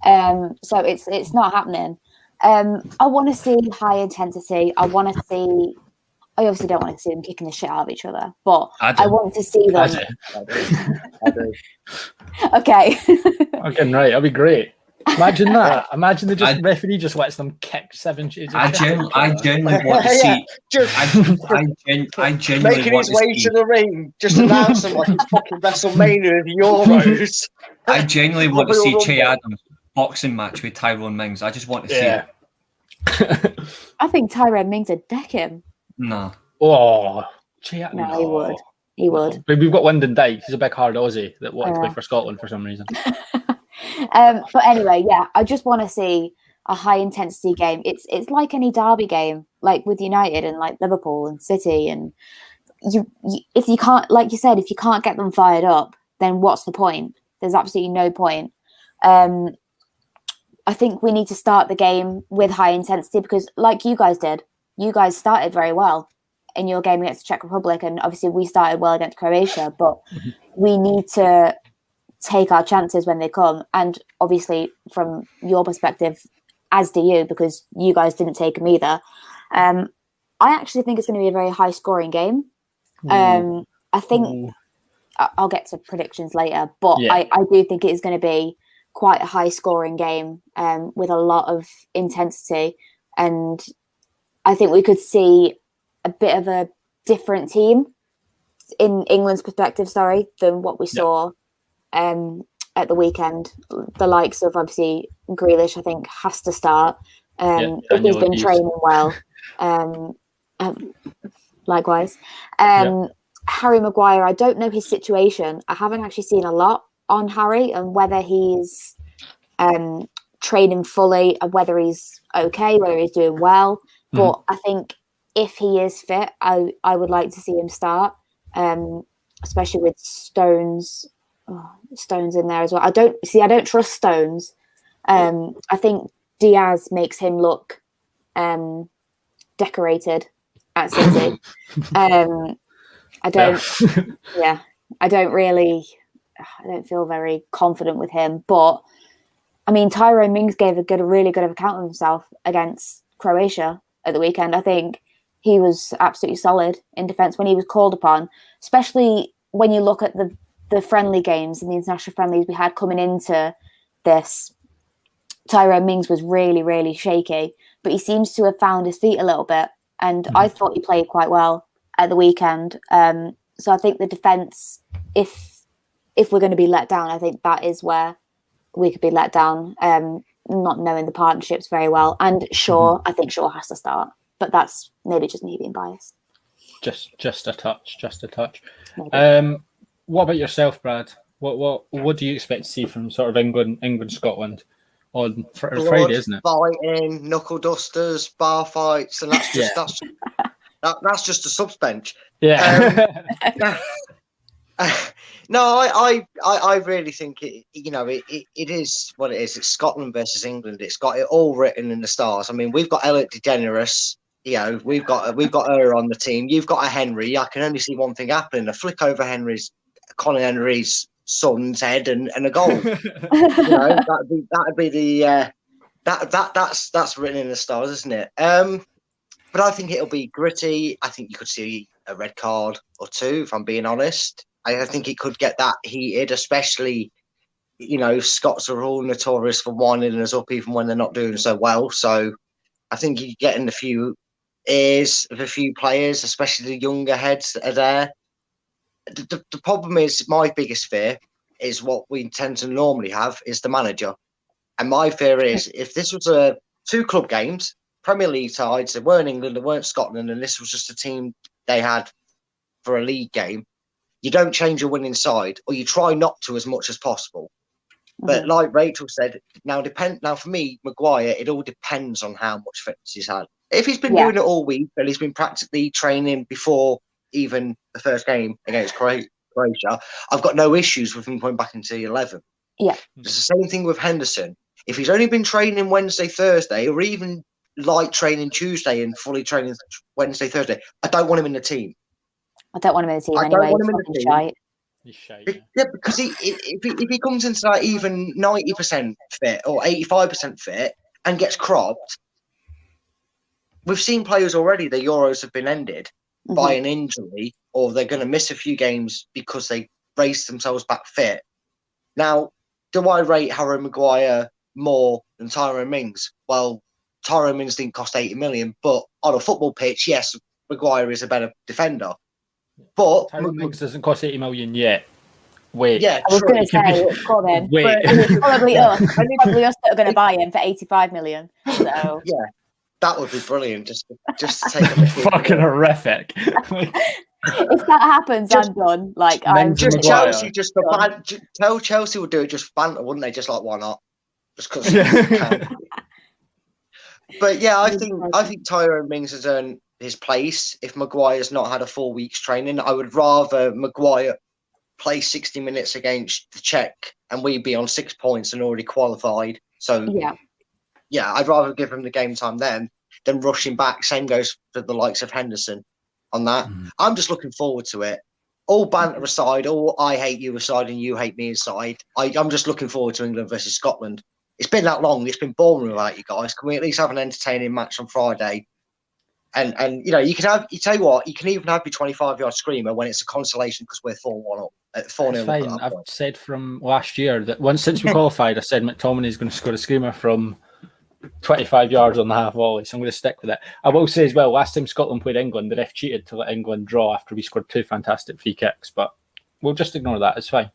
Speaker 2: So it's not happening. I want to see high intensity. I obviously don't want to see them kicking the shit out of each other, but I want to see them.
Speaker 3: I do.
Speaker 2: Okay.
Speaker 1: Okay, right. That'll be great. Imagine that. Imagine the referee just lets them kick 7 changes.
Speaker 4: I genuinely want to see. I genuinely
Speaker 3: making
Speaker 4: want
Speaker 3: his way to the ring, just announce them like it's fucking WrestleMania of the Euros.
Speaker 4: I genuinely want to see Che Adams boxing match with Tyrone Mings. I just want to see it.
Speaker 2: I think Tyrone Mings would deck him.
Speaker 4: No.
Speaker 1: Oh,
Speaker 2: no, he would. He would.
Speaker 1: But we've got Lyndon Dykes. He's a big hard Aussie that wanted to play for Scotland for some reason.
Speaker 2: But anyway, I just want to see a high intensity game. It's like any derby game, like with United and like Liverpool and City. And if you can't, like you said, if you can't get them fired up, then what's the point? There's absolutely no point. I think we need to start the game with high intensity because, like you guys did, you guys started very well in your game against the Czech Republic, and obviously we started well against Croatia, but we need to take our chances when they come. And obviously from your perspective, as do you, because you guys didn't take them either. I actually think it's going to be a very high scoring game. I think I'll get to predictions later, but I do think it is going to be quite a high scoring game with a lot of intensity. And I think we could see a bit of a different team in England's perspective, than what we saw at the weekend. The likes of obviously Grealish, I think, has to start. If he's been training well. Likewise. Harry Maguire, I don't know his situation. I haven't actually seen a lot on Harry and whether he's training fully and whether he's okay, whether he's doing well. But I think if he is fit, I would like to see him start, especially with Stones in there as well. I don't trust Stones. I think Diaz makes him look decorated at City. I don't feel very confident with him. But I mean, Tyrone Mings gave a really good account of himself against Croatia at the weekend. I think he was absolutely solid in defence when he was called upon, especially when you look at the friendly games and the international friendlies we had coming into this. Tyrone Mings was really, really shaky, but he seems to have found his feet a little bit. And I thought he played quite well at the weekend. So I think the defence, if we're going to be let down, I think that is where we could be let down, not knowing the partnerships very well. And Shaw, I think Shaw has to start. But that's maybe just me being biased.
Speaker 1: Just a touch. What about yourself, Brad? What do you expect to see from sort of England Scotland on Friday, isn't it?
Speaker 3: Fighting, knuckle dusters, bar fights, and that's just a subs bench.
Speaker 1: Yeah.
Speaker 3: No, I really think it is what it is. It's Scotland versus England. It's got it all written in the stars. I mean, we've got Elliot DeGeneres. We've got her on the team. You've got a Henry. I can only see one thing happening: a flick over Colin Henry's son's head and a goal. That'd be the that's written in the stars, isn't it? But I think it'll be gritty. I think you could see a red card or two, if I'm being honest. I think it could get that heated, especially, Scots are all notorious for winding us up even when they're not doing so well. So I think you're getting a few ears of a few players, especially the younger heads that are there. The problem is, my biggest fear is what we tend to normally have is the manager. And my fear is, if this was two club games, Premier League sides, they weren't England, they weren't Scotland, and this was just a team they had for a league game, you don't change your winning side, or you try not to as much as possible. But like Rachel said, now for me, Maguire, it all depends on how much fitness he's had. If he's been doing it all week and he's been practically training before even the first game against Croatia, I've got no issues with him going back into the 11.
Speaker 2: Yeah.
Speaker 3: It's the same thing with Henderson. If he's only been training Wednesday, Thursday, or even light training Tuesday and fully training Wednesday, Thursday, I don't want him in the team.
Speaker 2: I don't want him in the team anyway. I don't want him in the team.
Speaker 1: He's shite.
Speaker 3: Yeah, because if he comes into that even 90% fit or 85% fit and gets cropped, we've seen players already, the Euros have been ended by an injury, or they're going to miss a few games because they race themselves back fit. Now, do I rate Harry Maguire more than Tyrone Mings. Well, Tyrone Mings didn't cost 80 million, but on a football pitch, yes, Maguire is a better defender. But
Speaker 1: Tyrone Mings doesn't cost 80 million yet. Wait.
Speaker 3: Yeah,
Speaker 2: I was going to say, it's coming.
Speaker 1: Wait.
Speaker 2: It's probably us. Probably us that are going to buy him for 85 million. So
Speaker 3: yeah, that would be brilliant. Just to take a
Speaker 1: fucking horrific.
Speaker 2: If that happens, I'm done. Like, I'm
Speaker 3: just Chelsea. Just for tell Chelsea would do it just for banter, wouldn't they? Just like, why not? Just because. But yeah, I think Tyrone Mings has earned his place. If Maguire's not had a 4 weeks training, I would rather Maguire play 60 minutes against the Czech and we be on 6 points and already qualified. So yeah, I'd rather give him the game time then than rushing back. Same goes for the likes of Henderson on that. I'm just looking forward to it. All banter aside, all I hate you aside and you hate me aside, I'm just looking forward to England versus Scotland. It's been that long. It's been boring without you guys. Can we at least have an entertaining match on Friday? And you know, you can even have your 25-yard screamer when it's a consolation because we're 4-1 up. 4-0
Speaker 1: fine. I've said from last year that since we qualified, I said McTominay's going to score a screamer from 25 yards on the half volley, so I'm going to stick with it. I will say as well, last time Scotland played England, the ref cheated to let England draw after we scored 2 fantastic free kicks, but we'll just ignore that. It's fine.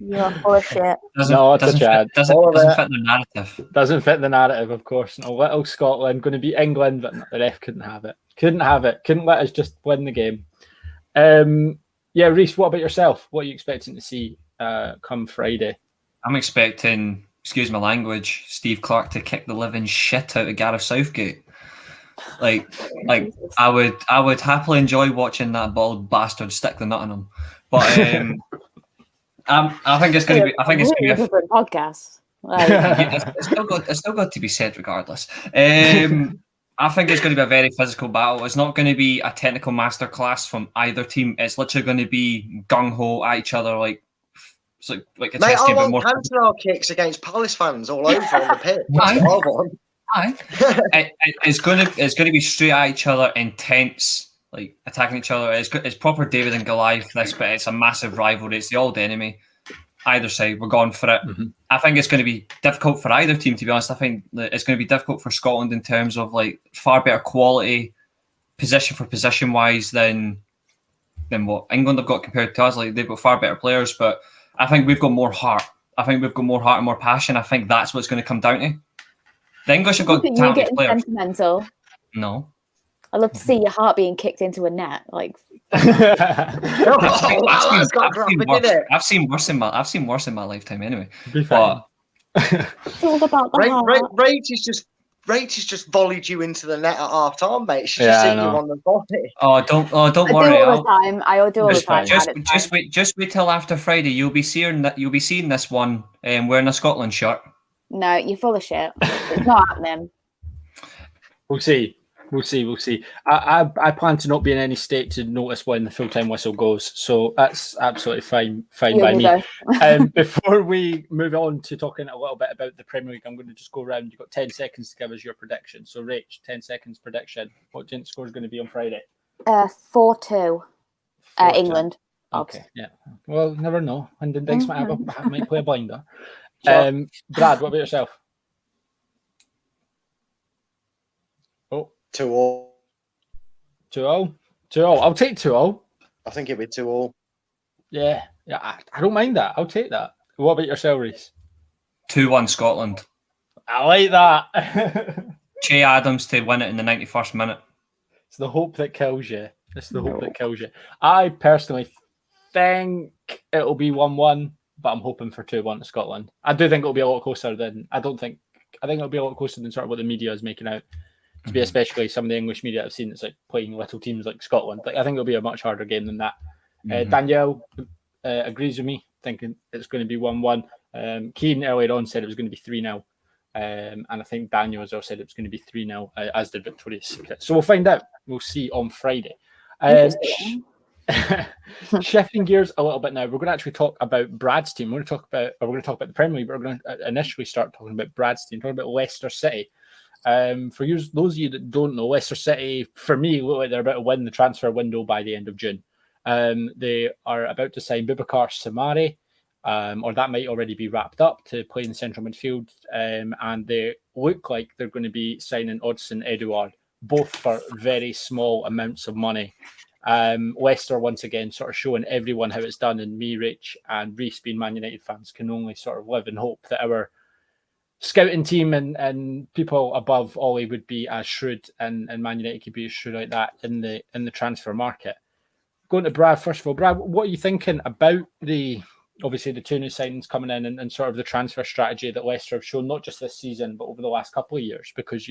Speaker 2: You're full of shit.
Speaker 4: Doesn't fit the narrative.
Speaker 1: Doesn't fit the narrative, of course. No, little Scotland going to beat England, but the ref couldn't have it. Couldn't let us just win the game. Yeah, Reece, what about yourself? What are you expecting to see come Friday?
Speaker 4: I'm expecting, excuse my language, Steve Clarke to kick the living shit out of Gareth Southgate. Like I would happily enjoy watching that bald bastard stick the nut on him. But I think it's going to be. I think it's going to be a
Speaker 2: different podcast. Like,
Speaker 4: it's still got to be said regardless. I think it's going to be a very physical battle. It's not going to be a technical masterclass from either team. It's literally going to be gung ho at each other, like it's like a test game.
Speaker 3: I want cancer kicks against Palace fans all over on the pitch.
Speaker 4: It's going to be straight at each other, intense, like attacking each other. It's proper David and Goliath. But it's a massive rivalry. It's the old enemy. Either side, we're going for it. I think it's going to be difficult for either team, to be honest. I think that it's going to be difficult for Scotland in terms of like far better quality, position for position wise than what England have got compared to us. Like they've got far better players, but I think we've got more heart. I think we've got more heart and more passion. I think that's what it's going to come down to. The English have got talented players.
Speaker 2: Sentimental.
Speaker 4: No.
Speaker 2: I'd love to see your heart being kicked into a net. Like
Speaker 4: I've seen worse in my lifetime anyway. But
Speaker 2: it's all about the heart.
Speaker 3: Rach has just volleyed you into the net at half time, mate. She's just sitting you on the body.
Speaker 4: Don't worry.
Speaker 2: I do all the time.
Speaker 4: Just wait till after Friday. You'll be seeing this one wearing a Scotland shirt.
Speaker 2: No, you're full of shit. It's not happening.
Speaker 1: We'll see. I plan to not be in any state to notice when the full-time whistle goes, so that's absolutely fine by me. Before we move on to talking a little bit about the Premier League, I'm going to just go around. You've got 10 seconds to give us your prediction. So, Rach, 10 seconds prediction. What do you think the score is going to be on Friday?
Speaker 2: 4-2. England.
Speaker 1: Okay, yeah. Well, never know. Lyndon Dykes might play a blinder.
Speaker 2: Sure.
Speaker 1: Brad, what about yourself?
Speaker 3: 2-2.
Speaker 1: 2-0. I'll take 2-0.
Speaker 3: I think it'd be 2-0.
Speaker 1: Yeah. I don't mind that. I'll take that. What about yourself, Reece?
Speaker 4: 2-1 Scotland.
Speaker 1: I like that.
Speaker 4: Che Adams to win it in the 91st minute.
Speaker 1: It's the hope that kills you. I personally think it'll be 1-1, but I'm hoping for 2-1 to Scotland. I do think it'll be a lot closer than I think it'll be a lot closer than sort of what the media is making out. To be especially some of the English media I've seen, it's like playing little teams like Scotland. Like I think it'll be a much harder game than that. Danielle agrees with me, thinking it's going to be 1-1. Keane earlier on said it was going to be 3-0. And I think Daniel as well said it was going to be 3-0, as did Victoria's Secret. So we'll find out. We'll see on Friday. Shifting gears a little bit now, we're going to actually talk about Brad's team. We're going to talk about the Premier League, but we're going to initially start talking about Brad's team, talking about Leicester City. For you, those of you that don't know, Leicester City, for me, look like they're about to win the transfer window by the end of June. They are about to sign Boubacar Samari or that might already be wrapped up to play in central midfield. And they look like they're going to be signing Odsonne Edouard, both for very small amounts of money. Leicester, once again, sort of showing everyone how it's done. And me, Rach, and Reece, being Man United fans, can only sort of live and hope that our scouting team and people above Ollie would be as shrewd, and Man United could be as shrewd like that in the transfer market. Going to Brad, first of all, Brad, what are you thinking about obviously the two new signings coming in and sort of the transfer strategy that Leicester have shown, not just this season, but over the last couple of years? Because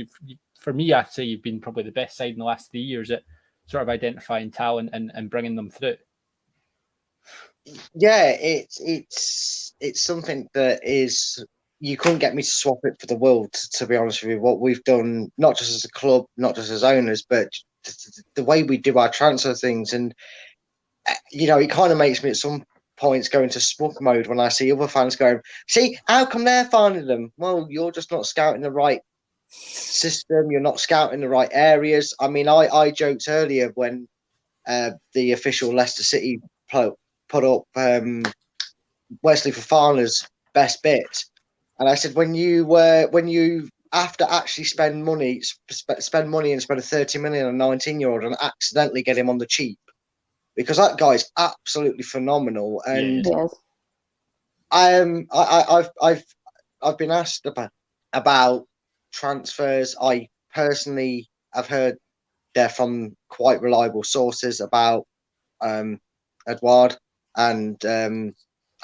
Speaker 1: for me, I'd say you've been probably the best side in the last 3 years at sort of identifying talent and bringing them through.
Speaker 3: Yeah, it's something that is, you couldn't get me to swap it for the world, to be honest with you. What we've done, not just as a club, not just as owners, but the way we do our transfer things. And, it kind of makes me at some points go into smug mode when I see other fans going, see, how come they're finding them? Well, you're just not scouting the right system. You're not scouting the right areas. I mean, I joked earlier when the official Leicester City put up Wesley Fofana's best bit. And I said, when you have to actually spend money and spend 30 million on a 19-year-old and accidentally get him on the cheap, because that guy's absolutely phenomenal. And
Speaker 2: yes.
Speaker 3: I've been asked about transfers. I personally have heard they're from quite reliable sources about Edouard, and I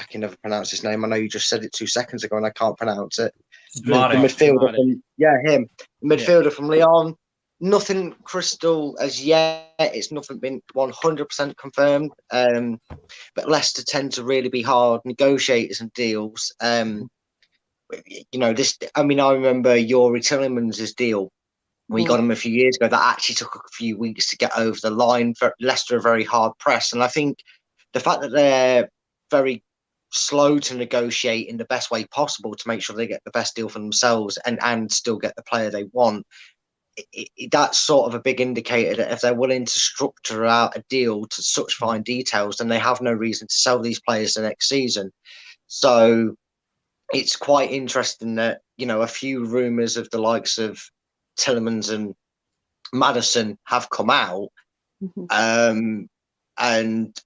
Speaker 3: can never pronounce his name. I know you just said it 2 seconds ago and I can't pronounce it. The midfielder from, him. The midfielder from Lyon. Nothing crystal as yet. It's nothing been 100% confirmed. But Leicester tend to really be hard negotiators and deals. This. I mean, I remember Yuri Tillemans' deal. We got him a few years ago. That actually took a few weeks to get over the line. For Leicester, a very hard press, and I think the fact that they're very slow to negotiate in the best way possible to make sure they get the best deal for themselves and still get the player they want, that's sort of a big indicator that if they're willing to structure out a deal to such fine details, then they have no reason to sell these players the next season. So it's quite interesting that, a few rumours of the likes of Tillemans and Maddison have come out, and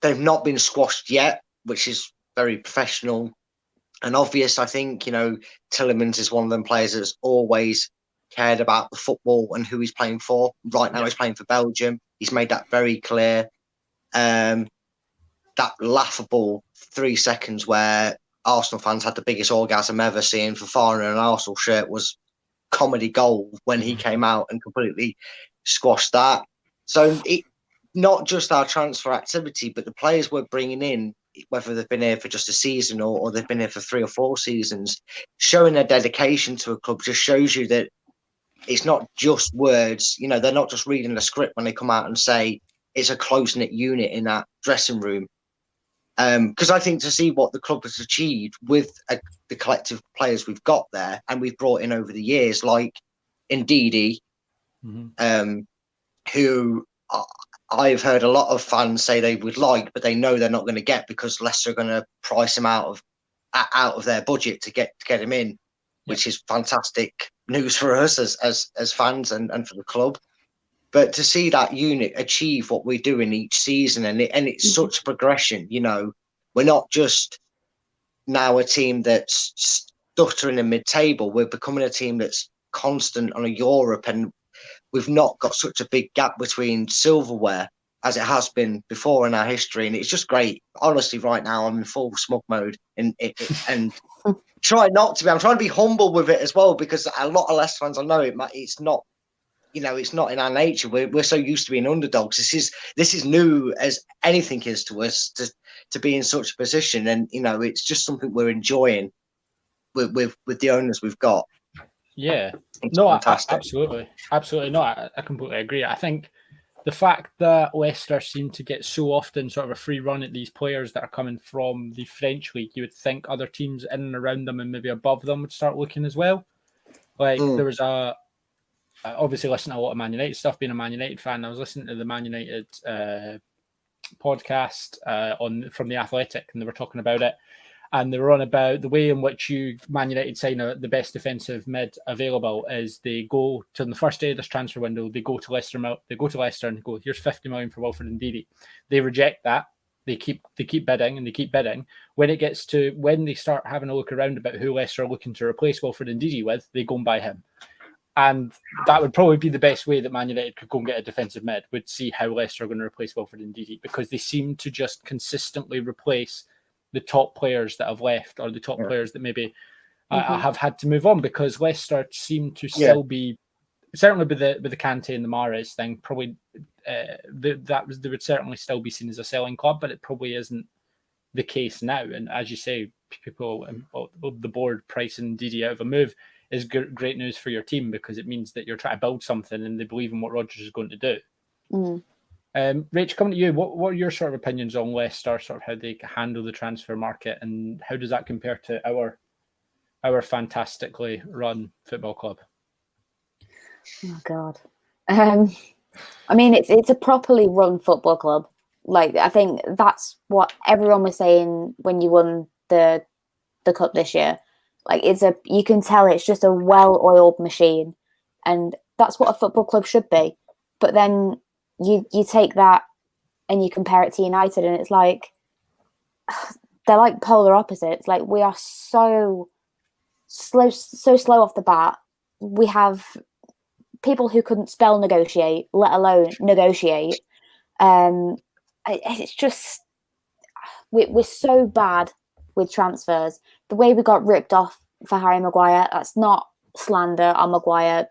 Speaker 3: they've not been squashed yet, which is very professional and obvious. I think, Tillemans is one of them players that's always cared about the football and who he's playing for. Right now he's playing for Belgium. He's made that very clear. That laughable 3 seconds where Arsenal fans had the biggest orgasm ever seeing Fofana in an Arsenal shirt was comedy gold when he came out and completely squashed that. So not just our transfer activity, but the players we're bringing in, whether they've been here for just a season or they've been here for 3 or 4 seasons, showing their dedication to a club just shows you that it's not just words. They're not just reading the script when they come out and say it's a close-knit unit in that dressing room. Because I think to see what the club has achieved with the collective players we've got there and we've brought in over the years, like Ndidi, who I've heard a lot of fans say they would like, but they know they're not going to get because Leicester are going to price him out of their budget to get him in, which is fantastic news for us as fans and for the club. But to see that unit achieve what we're doing each season, and it's such a progression, we're not just now a team that's stuttering in mid-table. We're becoming a team that's constant on a Europe, and we've not got such a big gap between silverware as it has been before in our history. And it's just great. Honestly, right now, I'm in full smug mode and try not to be. I'm trying to be humble with it as well, because a lot of Leicester fans, I know it's not, it's not in our nature. We're so used to being underdogs. This is new as anything is to us to be in such a position. And, it's just something we're enjoying with the owners we've got.
Speaker 1: Yeah,
Speaker 3: it's
Speaker 1: no,
Speaker 3: fantastic.
Speaker 1: Absolutely. No, I completely agree. I think the fact that Leicester seem to get so often sort of a free run at these players that are coming from the French league, you would think other teams in and around them and maybe above them would start looking as well. Like there was obviously listening to a lot of Man United stuff, being a Man United fan. I was listening to the Man United podcast from The Athletic, and they were talking about it. And they were on about the way in which Man United sign the best defensive mid available is they go to the first day of this transfer window, they go to Leicester and they go, here's 50 million for Wilfred Ndidi. They reject that. They keep bidding and they keep bidding. When it gets to when they start having a look around about who Leicester are looking to replace Wilfred Ndidi with, they go and buy him. And that would probably be the best way that Man United could go and get a defensive mid, would see how Leicester are going to replace Wilfred Ndidi, because they seem to just consistently replace the top players that have left, or the top players that maybe have had to move on, because Leicester seem to still be, certainly with the Kante and the Mahrez thing, probably they would certainly still be seen as a selling club, but it probably isn't the case now. And as you say, people, the board pricing Ndidi out of a move is great news for your team, because it means that you're trying to build something and they believe in what Rodgers is going to do. Rach, coming to you, what are your sort of opinions on Leicester, sort of how they handle the transfer market, and how does that compare to our fantastically run football club?
Speaker 2: Oh God, I mean, it's a properly run football club. Like, I think that's what everyone was saying when you won the cup this year. Like, you can tell it's just a well-oiled machine, and that's what a football club should be. But then you take that and you compare it to United, and it's like they're like polar opposites. Like, we are so slow off the bat. We have people who couldn't spell negotiate, let alone negotiate. It's just we're so bad with transfers. The way we got ripped off for Harry Maguire, that's not slander on Maguire.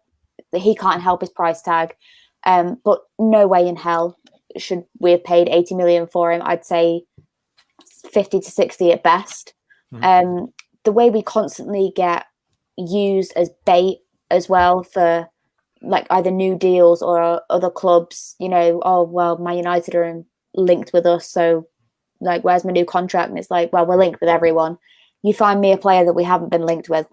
Speaker 2: He can't help his price tag. But no way in hell should we have paid 80 million for him. I'd say 50 to 60 at best. The way we constantly get used as bait as well for like either new deals or other clubs, oh, well, Man United are linked with us, so like, where's my new contract? And it's like, well, we're linked with everyone. You find me a player that we haven't been linked with.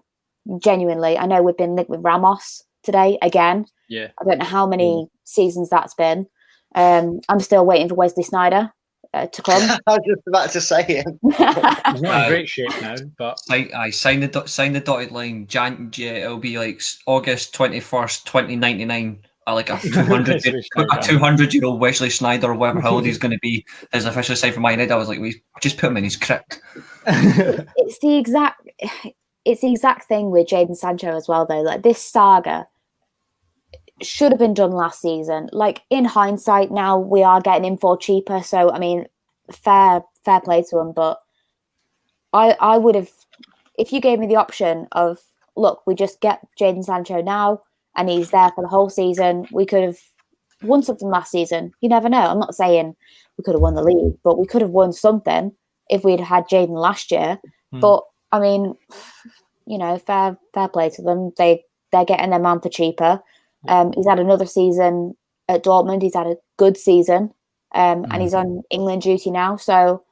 Speaker 2: Genuinely, I know we've been linked with Ramos today again.
Speaker 1: Yeah,
Speaker 2: I don't know how many seasons that's been. I'm still waiting for Wesley Sneijder to come.
Speaker 3: I was just about to say him.
Speaker 1: He's not in great shape now, but
Speaker 4: I signed the dotted line. It'll be like August 21st, 2099. Like a 200-year-old Wesley Sneijder, or whatever holiday is going to be, is officially signed for Man United. I was like, we just put him in his crypt.
Speaker 2: It's the exact thing with Jadon Sancho as well, though. Like, this saga should have been done last season. Like, in hindsight, now we are getting him for cheaper. So, I mean, fair play to him. But I would have, if you gave me the option of, look, we just get Jadon Sancho now and he's there for the whole season, we could have won something last season. You never know. I'm not saying we could have won the league, but we could have won something if we'd had Jadon last year. But, I mean, fair play to them. They're getting their man for cheaper. He's had another season at Dortmund. He's had a good season, and he's on England duty now. So,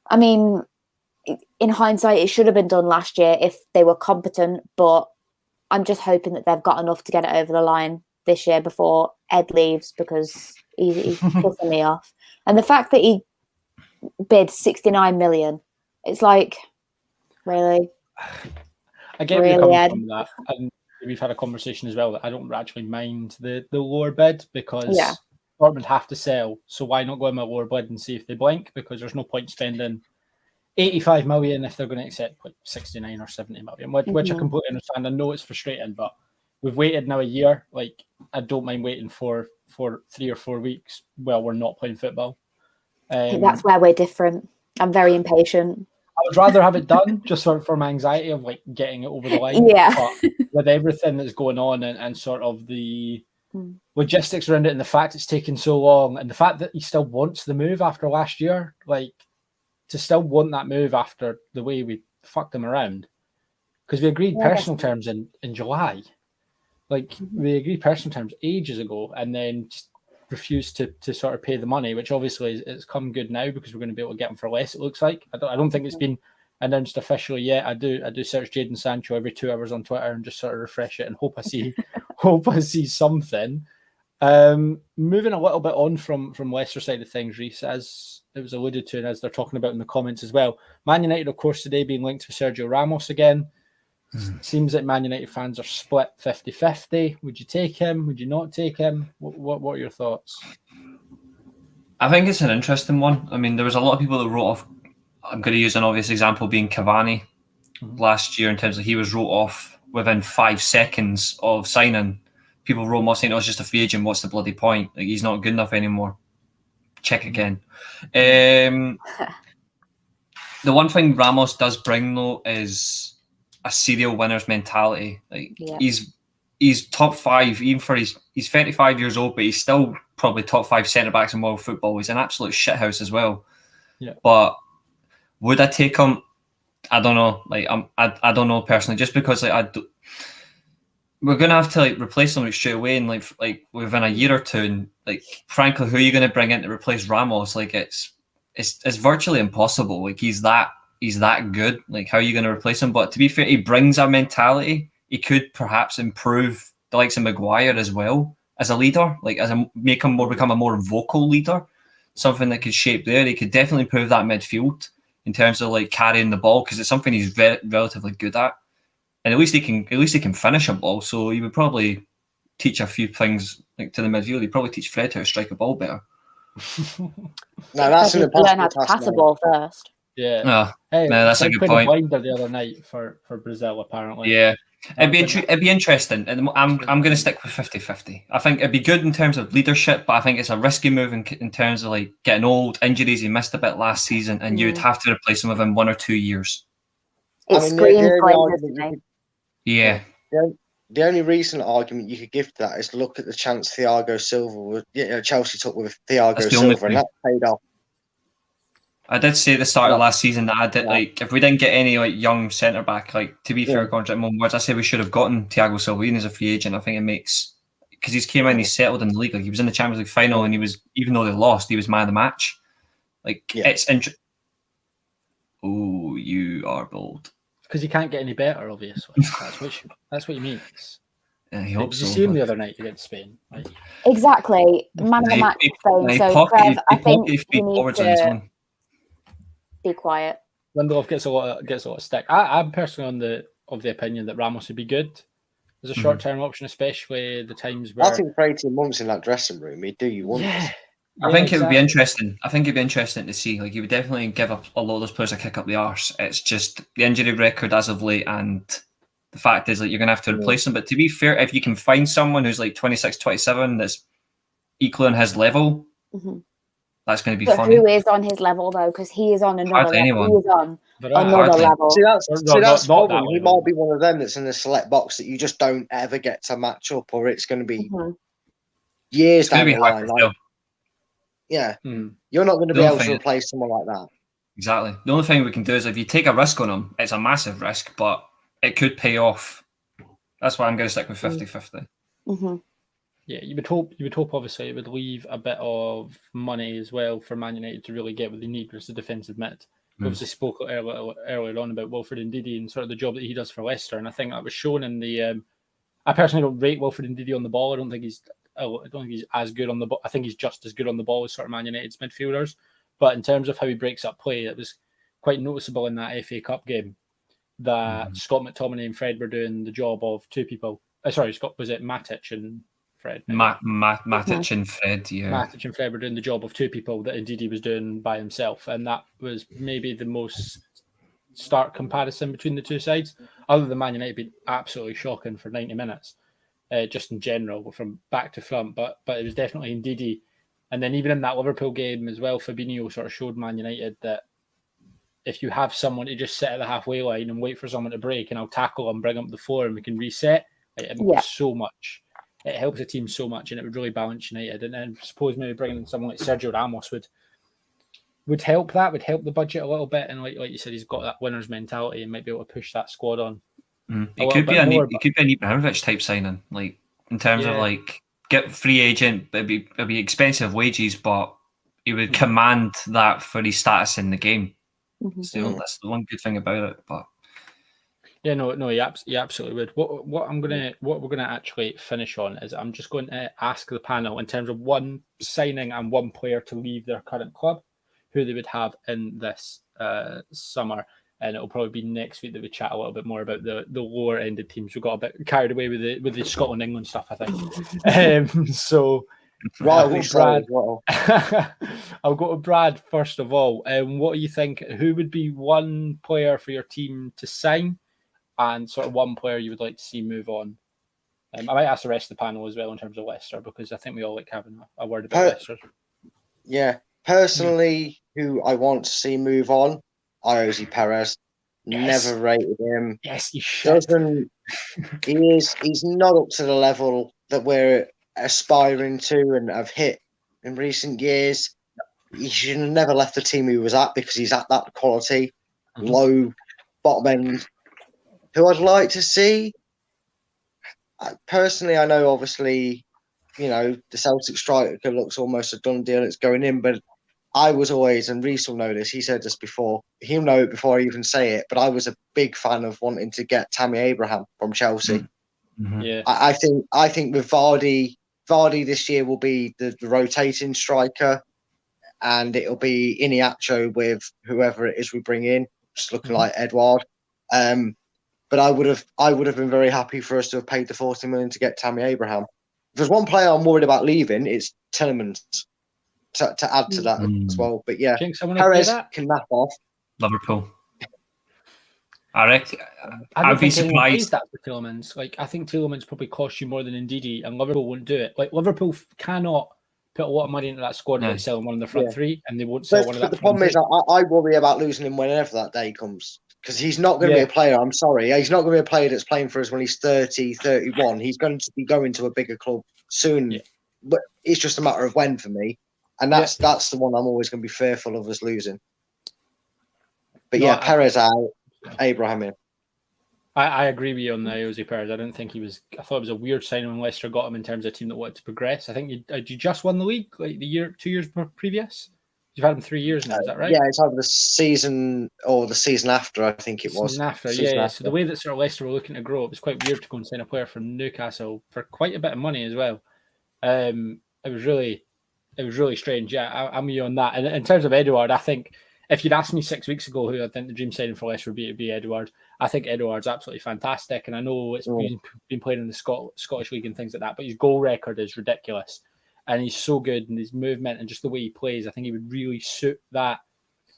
Speaker 2: I mean, in hindsight, it should have been done last year if they were competent. But I'm just hoping that they've got enough to get it over the line this year before Ed leaves, because he's pissing me off. And the fact that he bid 69 million, it's like, really?
Speaker 1: I get where you're coming from that. And we've had a conversation as well that I don't actually mind the lower bid, because Dortmund have to sell. So why not go in my lower bid and see if they blink? Because there's no point spending 85 million if they're going to accept like 69 or 70 million, which I completely understand. I know it's frustrating, but we've waited now a year. Like, I don't mind waiting for 3 or 4 weeks while we're not playing football.
Speaker 2: I think that's where we're different. I'm very impatient.
Speaker 1: I would rather have it done just for my anxiety of like getting it over the line.
Speaker 2: Yeah.
Speaker 1: But with everything that's going on and sort of the logistics around it, and the fact it's taken so long, and the fact that he still wants the move after last year, like, to still want that move after the way we fucked him around, because we agreed personal terms in July. Like, we agreed personal terms ages ago, and then just refused to sort of pay the money, which obviously it's come good now because we're going to be able to get him for less, it looks like. I don't think it's been announced officially yet. I do search Jadon Sancho every 2 hours on Twitter and just sort of refresh it and hope I see something. Moving a little bit on from Leicester side of things, Reece, as it was alluded to and as they're talking about in the comments as well, Man United, of course, today being linked with Sergio Ramos again. Seems like Man United fans are split 50-50. Would you take him? Would you not take him? What are your thoughts?
Speaker 4: I think it's an interesting one. I mean, there was a lot of people that wrote off. I'm going to use an obvious example being Cavani last year in terms of he was wrote off within 5 seconds of signing. People wrote him off saying, "Oh, it's just a free agent. What's the bloody point? Like, he's not good enough anymore." Check again. The one thing Ramos does bring though is a serial winner's mentality. Like he's top 5, even for he's 35 years old, but he's still probably top 5 centre backs in world football. He's an absolute shithouse as well. Yeah. But would I take him? I don't know. Like I don't know personally, just because we're gonna have to like replace him straight away, and like within a year or two. And like frankly, who are you going to bring in to replace Ramos? Like it's virtually impossible. Like he's that good. Like how are you going to replace him? But to be fair, he brings a mentality. He could perhaps improve the likes of Maguire as well as a leader. Like become a more vocal leader. Something that could shape there. He could definitely improve that midfield in terms of like carrying the ball, because it's something he's relatively good at. And at least he can finish a ball. So he would probably teach a few things like to the midfield. He'd probably teach Fred how to strike a ball better.
Speaker 3: No, that's an
Speaker 2: learn how to pass the ball first.
Speaker 1: Yeah.
Speaker 4: No, that's a good point.
Speaker 1: Blinder the other night for Brazil, apparently.
Speaker 4: Yeah. It'd be interesting. And I'm going to stick with 50-50. I think it'd be good in terms of leadership, but I think it's a risky move in terms of like getting old, injuries. He missed a bit last season, and you'd have to replace him within 1 or 2 years. Yeah.
Speaker 3: The only recent argument you could give to that is look at the chance Thiago Silva Chelsea took with Thiago Silva, and that paid off.
Speaker 4: I did say at the start of last season that I did like if we didn't get any like young centre back, like to be fair, contract words, I said we should have gotten Thiago Silva in as a free agent. I think it makes, because he's came in, he's settled in the league. Like he was in the Champions League final, and he was, even though they lost, he was man of the match. Like it's interesting. Oh, you are bold.
Speaker 1: Because he can't get any better, obviously. That's what he means.
Speaker 4: Yeah, he hopes so.
Speaker 1: Did you see him the other night against Spain? Like,
Speaker 2: exactly. Man of the match Spain. So Trev, I think you need to be quiet.
Speaker 1: Lindelof gets a lot of stick. I'm personally of the opinion that Ramos would be good as a short-term option, especially the times where...
Speaker 3: I think for 18 months in that dressing room, he'd do you wonders.
Speaker 1: Yeah.
Speaker 4: I think it would be interesting. I think it'd be interesting to see. Like, he would definitely give up a lot of those players a kick up the arse. It's just the injury record as of late, and the fact is that you're going to have to replace them. But to be fair, if you can find someone who's like 26, 27 that's equal on his level, that's going to be funny.
Speaker 2: Who is on his level though? Because he is on another level.
Speaker 4: Anyone.
Speaker 2: He is on another level.
Speaker 3: See, that's the problem. He might be one of them that's in the select box that you just don't ever get to match up, or it's going to be years down the line. You're not going to be able to replace someone like that.
Speaker 4: Exactly. The only thing we can do is if you take a risk on him, it's a massive risk, but it could pay off. That's why I'm going to stick with 50-50.
Speaker 1: Yeah, you would hope obviously it would leave a bit of money as well for Man United to really get what they need, which is a defensive mid. We obviously spoke earlier on about Wilfred Ndidi and sort of the job that he does for Leicester, and I think that was shown in the. I personally don't rate Wilfred Ndidi on the ball. I don't think he's as good on the ball. I think he's just as good on the ball as sort of Man United's midfielders. But in terms of how he breaks up play, it was quite noticeable in that FA Cup game that Scott McTominay and Fred were doing the job of two people. Was it Matic and Fred?
Speaker 4: Matic and Fred, yeah.
Speaker 1: Matic and Fred were doing the job of two people that Ndidi was doing by himself. And that was maybe the most stark comparison between the two sides. Other than Man United being absolutely shocking for 90 minutes. Just in general, from back to front, but it was definitely Ndidi. And then even in that Liverpool game as well, Fabinho sort of showed Man United that if you have someone to just sit at the halfway line and wait for someone to break, and I'll tackle and bring up the floor and we can reset, it makes so much. It helps the team so much, and it would really balance United. And then I suppose maybe bringing in someone like Sergio Ramos would help that, would help the budget a little bit. And like you said, he's got that winner's mentality and might be able to push that squad on.
Speaker 4: It could be an Ibrahimovic type signing, like in terms of like get free agent. It'd be expensive wages, but he would command that for his status in the game. So that's the one good thing about it. But
Speaker 1: Yeah, no, you absolutely would. What we're gonna actually finish on is I'm just going to ask the panel in terms of one signing and one player to leave their current club, who they would have in this summer, and it'll probably be next week that we chat a little bit more about the lower ended teams. We got a bit carried away with the Scotland England stuff, I think. So.
Speaker 3: Rightly so as well.
Speaker 1: I'll go to Brad first of all. What do you think? Who would be one player for your team to sign, and sort of one player you would like to see move on? I might ask the rest of the panel as well in terms of Leicester, because I think we all like having a word about Leicester.
Speaker 3: Yeah, personally, who I want to see move on, Iosi Perez.
Speaker 1: Yes.
Speaker 3: Never rated him.
Speaker 1: Yes, he should.
Speaker 3: He's not up to the level that we're aspiring to and have hit in recent years. He should have never left the team he was at, because he's at that quality, low bottom end. Who I'd like to see, personally, I know obviously, the Celtic striker looks almost a done deal. It's going in, but I was always, and Reece will know this, he said this before, he'll know it before I even say it, but I was a big fan of wanting to get Tammy Abraham from Chelsea.
Speaker 1: Mm-hmm. Yeah,
Speaker 3: I think with Vardy this year will be the rotating striker, and it'll be Iniacho with whoever it is we bring in, just looking like Edouard. But I would have been very happy for us to have paid the 40 million to get Tammy Abraham. If there's one player I'm worried about leaving, it's Tielemans to add to that as well. But yeah, Perez can nap off.
Speaker 4: Liverpool. I'd be surprised
Speaker 1: that for Tielemans. Like, I think Tielemans probably cost you more than Ndidi, and Liverpool won't do it. Like, Liverpool cannot put a lot of money into that squad without selling one of the front three, and they won't sell one of that.
Speaker 3: But the problem is, I worry about losing him whenever that day comes, because he's not going to be a player. I'm sorry, he's not going to be a player that's playing for us when he's 30, 31. He's going to be going to a bigger club soon, but it's just a matter of when for me, and that's the one I'm always going to be fearful of us losing. But Perez out, Abraham in.
Speaker 1: I agree with you on the Iosi Perez. I thought it was a weird signing when Leicester got him in terms of a team that wanted to progress. I think you just won the league like 2 years previous. You've had him 3 years now, is that right?
Speaker 3: Yeah, it's either the season or the season after, I think it was.
Speaker 1: Season after. So the way that sort of Leicester were looking to grow, it was quite weird to go and sign a player from Newcastle for quite a bit of money as well. It was really strange. Yeah, I'm with you on that. And in terms of Edouard, I think if you'd asked me 6 weeks ago who I think the dream signing for Leicester would be, it'd be Edouard. I think Edouard's absolutely fantastic, and I know it's been playing in the Scottish League and things like that, but his goal record is ridiculous, and he's so good, and his movement and just the way he plays, I think he would really suit that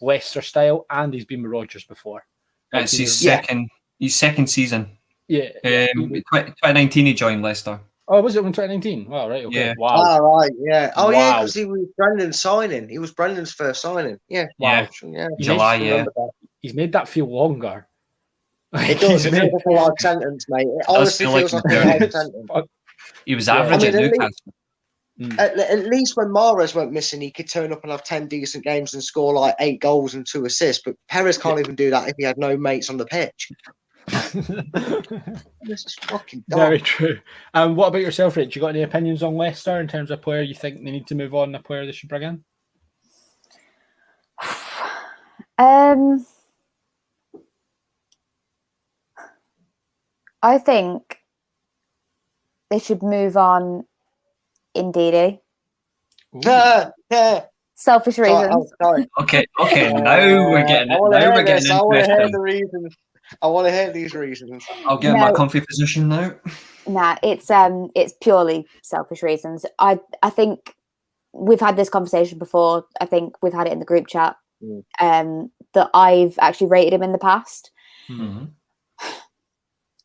Speaker 1: Leicester style, and he's been with Rodgers before.
Speaker 4: It's his second season.
Speaker 1: Yeah.
Speaker 4: 2019 he joined Leicester.
Speaker 1: Oh, was it in 2019? Wow, right, okay.
Speaker 4: Yeah.
Speaker 1: Wow.
Speaker 3: Oh, right, yeah. Oh, yeah, because he was Brendan's signing. He was Brendan's first signing. Yeah.
Speaker 4: Wow.
Speaker 3: Yeah.
Speaker 4: July, yeah.
Speaker 1: He's made that feel longer.
Speaker 3: It does. It feels like a large sentence, mate. It honestly feels like a large sentence.
Speaker 4: He was average at Newcastle.
Speaker 3: At least when Mahrez went missing, he could turn up and have 10 decent games and score like 8 goals and 2 assists. But Perez can't even do that if he had no mates on the pitch. This is fucking dumb.
Speaker 1: Very true. What about yourself, Rach? You got any opinions on Leicester in terms of player you think they need to move on, a player they should bring in?
Speaker 2: I think they should move on Ndidi. Selfish reasons.
Speaker 4: Okay. Now we're getting interested.
Speaker 3: I want to hear the reasons. I want to hear these reasons.
Speaker 4: I'll get my comfy position now.
Speaker 2: Nah, it's purely selfish reasons. I think we've had this conversation before. I think we've had it in the group chat. That I've actually rated him in the past.
Speaker 1: Mm-hmm.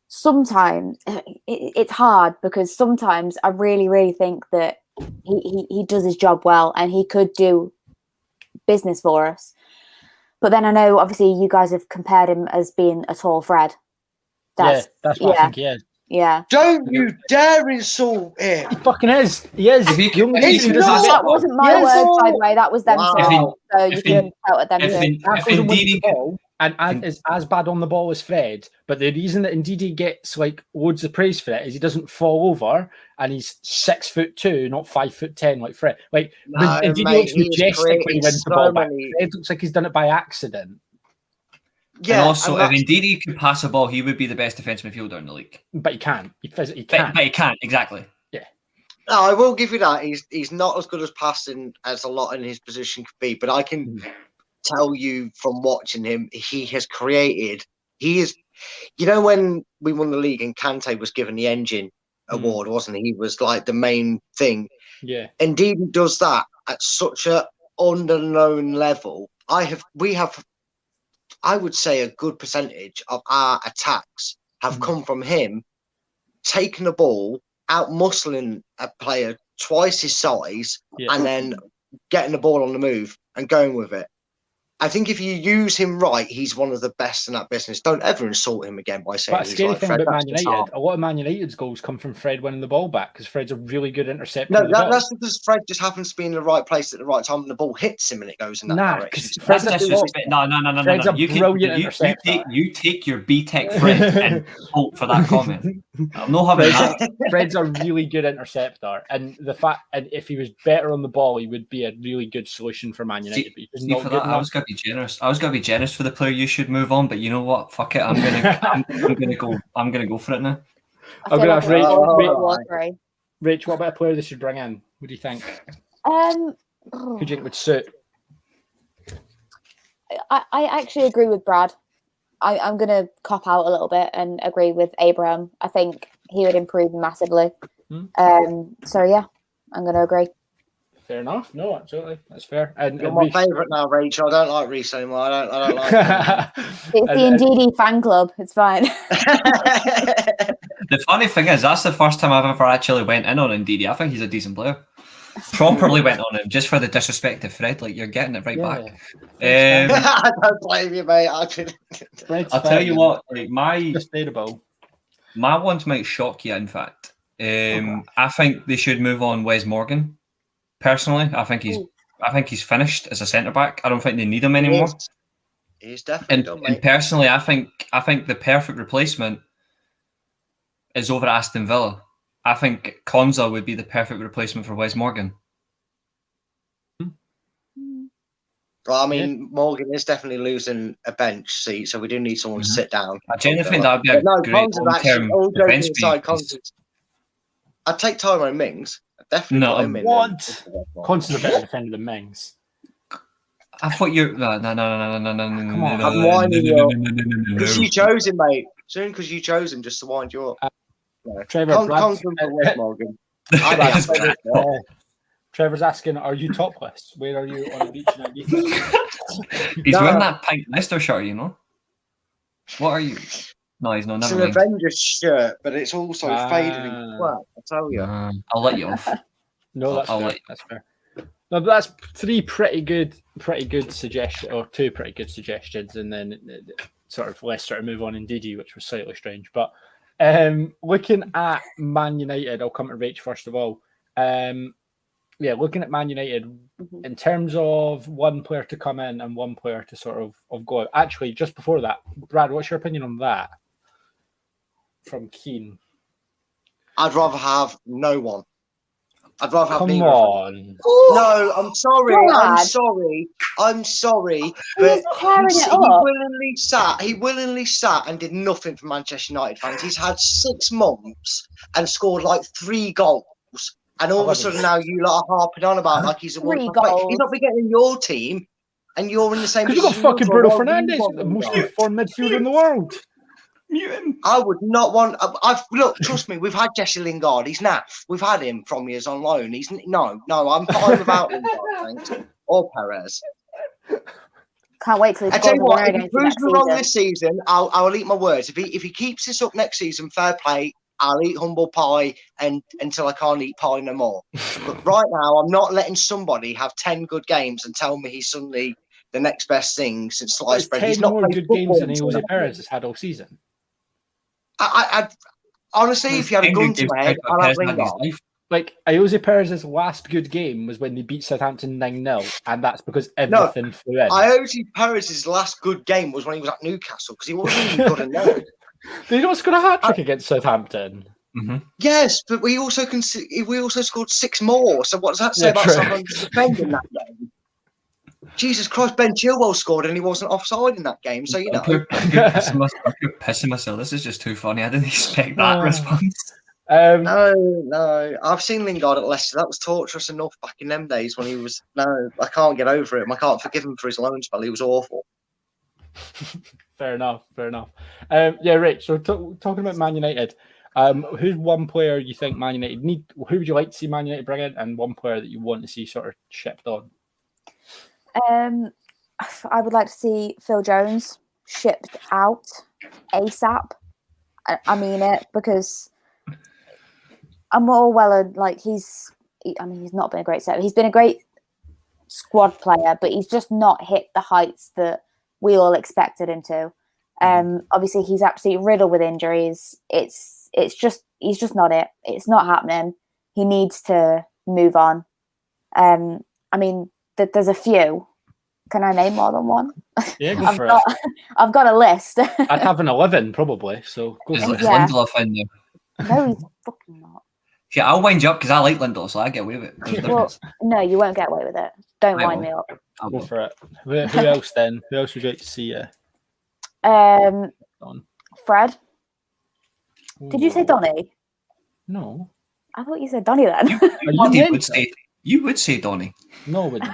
Speaker 2: Sometimes it's hard because sometimes I really, really think that he does his job well and he could do business for us. But then I know, obviously, you guys have compared him as being a tall Fred.
Speaker 1: That's what I think he is.
Speaker 2: Yeah.
Speaker 3: Don't you dare insult him.
Speaker 1: He fucking is. He is.
Speaker 2: That wasn't my word, by the way. That was them.
Speaker 3: Wow.
Speaker 2: So you can shout at them.
Speaker 1: And is as bad on the ball as Fred, but the reason that Ndidi gets like loads of praise for it is he doesn't fall over, and he's 6'2", not 5'10" like Fred. Like Ndidi looks majestic when he wins the ball back. It looks like he's done it by accident.
Speaker 4: Yeah, and also, if Ndidi could pass a ball, he would be the best defensive midfielder in the league.
Speaker 1: But he can't. He physically can't.
Speaker 4: But he can't, exactly.
Speaker 1: Yeah.
Speaker 3: No, I will give you that. He's not as good as passing as a lot in his position could be, but I can tell you from watching him, he is, you know, when we won the league and Kante was given the engine award, wasn't he? He was like the main thing.
Speaker 1: Yeah.
Speaker 3: Indeed, he does that at such a unknown level. We have, I would say, a good percentage of our attacks have come from him taking the ball, out muscling a player twice his size, and then getting the ball on the move and going with it. I think if you use him right, he's one of the best in that business. Don't ever insult him again by saying
Speaker 1: but
Speaker 3: he's
Speaker 1: scary
Speaker 3: like
Speaker 1: thing
Speaker 3: Fred.
Speaker 1: about Man United, a lot of Man United's goals come from Fred winning the ball back because Fred's a really good interceptor.
Speaker 3: No, that's because Fred just happens to be in the right place at the right time and the ball hits him and it goes in that direction.
Speaker 1: Fred's
Speaker 4: no.
Speaker 1: Fred's a brilliant interceptor.
Speaker 4: You take your B-Tech Fred and hope for that comment. I'm not having that.
Speaker 1: Fred's a really good interceptor, and if he was better on the ball, he would be a really good solution for Man United.
Speaker 4: I was going to be generous. I was going to be generous for the player. You should move on, but you know what? Fuck it. I'm gonna go for it now.
Speaker 1: I'm gonna have Rach. Rach, what about a player they should bring in? What do you think? Who do you think would suit?
Speaker 2: I actually agree with Brad. I'm going to cop out a little bit and agree with Abraham. I think he would improve massively. So yeah, I'm going to agree.
Speaker 1: Fair enough. No, absolutely, that's fair. And
Speaker 3: you're my favourite now, Rachel. I don't like Reece anymore. I don't like.
Speaker 2: It's the Ndidi fan club. It's fine.
Speaker 4: The funny thing is, that's the first time I've ever actually went in on Ndidi. I think he's a decent player. Properly went on him just for the disrespect to Fred. Like, you're getting it right back.
Speaker 3: I don't blame you, mate.
Speaker 4: I'll tell you what. Like, my ones might shock you. In fact, I think they should move on Wes Morgan. Personally, I think he's finished as a centre back. I don't think they need him anymore.
Speaker 3: He's definitely done, mate.
Speaker 4: And personally, I think the perfect replacement is over at Aston Villa. I think Konza would be the perfect replacement for Wes Morgan.
Speaker 3: Well, I mean, Morgan is definitely losing a bench seat, so we do need someone to sit down.
Speaker 4: I genuinely think that would be a great long-term defence piece.
Speaker 3: I'd take Tyrone Mings. Definitely
Speaker 4: no,
Speaker 1: what? Konza's a better defender than Mings.
Speaker 4: I thought you're no.
Speaker 1: Come on,
Speaker 3: I'm winding you up. Because you chose him, mate. Soon because you chose him just to wind you up.
Speaker 1: Trevor,
Speaker 3: Morgan.
Speaker 1: Trevor's asking, are you topless? Where are you on the beach?
Speaker 4: He's wearing that pink Leicester shirt, you know. What are you? No, he's not.
Speaker 3: It's an Avengers shirt, but it's also faded and crap. I tell you.
Speaker 4: I'll let you off.
Speaker 1: No, that's fair. That's fair. No, but that's two pretty good suggestions, and then sort of Leicester to move on in Ndidi, which was slightly strange. But looking at Man United, I'll come to Rach first of all. Looking at Man United in terms of one player to come in and one player to sort of go out. Actually, just before that, Brad, what's your opinion on that? From Keane.
Speaker 3: I'd rather have no one. I'd rather have
Speaker 1: Come
Speaker 3: neither.
Speaker 1: on.
Speaker 3: No, I'm sorry. I'm sorry. But he willingly sat and did nothing for Manchester United fans. He's had 6 months and scored like 3 goals. And all of a sudden now you lot are harping on about like he's a World Cup player. He's not getting your team and you're in the same
Speaker 1: position. Because you've got fucking Bruno Fernandes, the most informed midfielder in the world.
Speaker 3: I would not want. Look, trust me. We've had Jesse Lingard. He's naff. We've had him from years on loan. He's no. I'm fine without Lingard, thanks. Or Perez.
Speaker 2: Can't wait till
Speaker 3: I tell you what. If he proves me wrong this season, I'll eat my words. If he keeps this up next season, fair play. I'll eat humble pie and until I can't eat pie no more. But right now, I'm not letting somebody have 10 good games and tell me he's suddenly the next best thing since sliced bread. He's not
Speaker 1: more good games than Jose Perez has had all season.
Speaker 3: I honestly, if you had a gun to my head, I'd have Lingard.
Speaker 1: Like, Jose Perez's last good game was when they beat Southampton 9-0, and that's because everything flew in.
Speaker 3: Jose Perez's last good game was when he was at Newcastle, because he wasn't even good enough.
Speaker 1: Did he not score a hat-trick against Southampton?
Speaker 4: Mm-hmm.
Speaker 3: Yes, but we also scored 6 more, so what does that say about Southampton defending that game? Jesus Christ, Ben Chilwell scored and he wasn't offside in that game. So,
Speaker 4: I'm pissing myself. This is just too funny. I didn't expect that response.
Speaker 3: No. I've seen Lingard at Leicester. That was torturous enough back in them days when he was... No, I can't get over it. I can't forgive him for his loan spell. He was awful.
Speaker 1: Fair enough. Rach, so talking about Man United, who's one player you think Man United need? Who would you like to see Man United bring in, and one player that you want to see sort of shipped on?
Speaker 2: I would like to see Phil Jones shipped out ASAP. I mean it, because I'm all well, like he's not been a great set. He's been a great squad player, but he's just not hit the heights that we all expected him to. Obviously, he's absolutely riddled with injuries. He's just not it. It's not happening. He needs to move on. I mean, there's a few. Can I name more than one?
Speaker 1: Yeah, go for it.
Speaker 2: I've got a list.
Speaker 1: I'd have an 11 probably. So go for it.
Speaker 4: Is Lindelof in there?
Speaker 2: No, he's fucking not.
Speaker 4: Yeah, I'll wind you up because I like Lindelof, so I get away with it.
Speaker 2: Well, no, you won't get away with it. Don't wind me up.
Speaker 1: Go for it. Who else then? Who else would you like to see?
Speaker 2: Fred. Did you say Donny?
Speaker 1: No.
Speaker 2: I thought you said Donny then.
Speaker 4: You would say Donny.
Speaker 1: No, I wouldn't.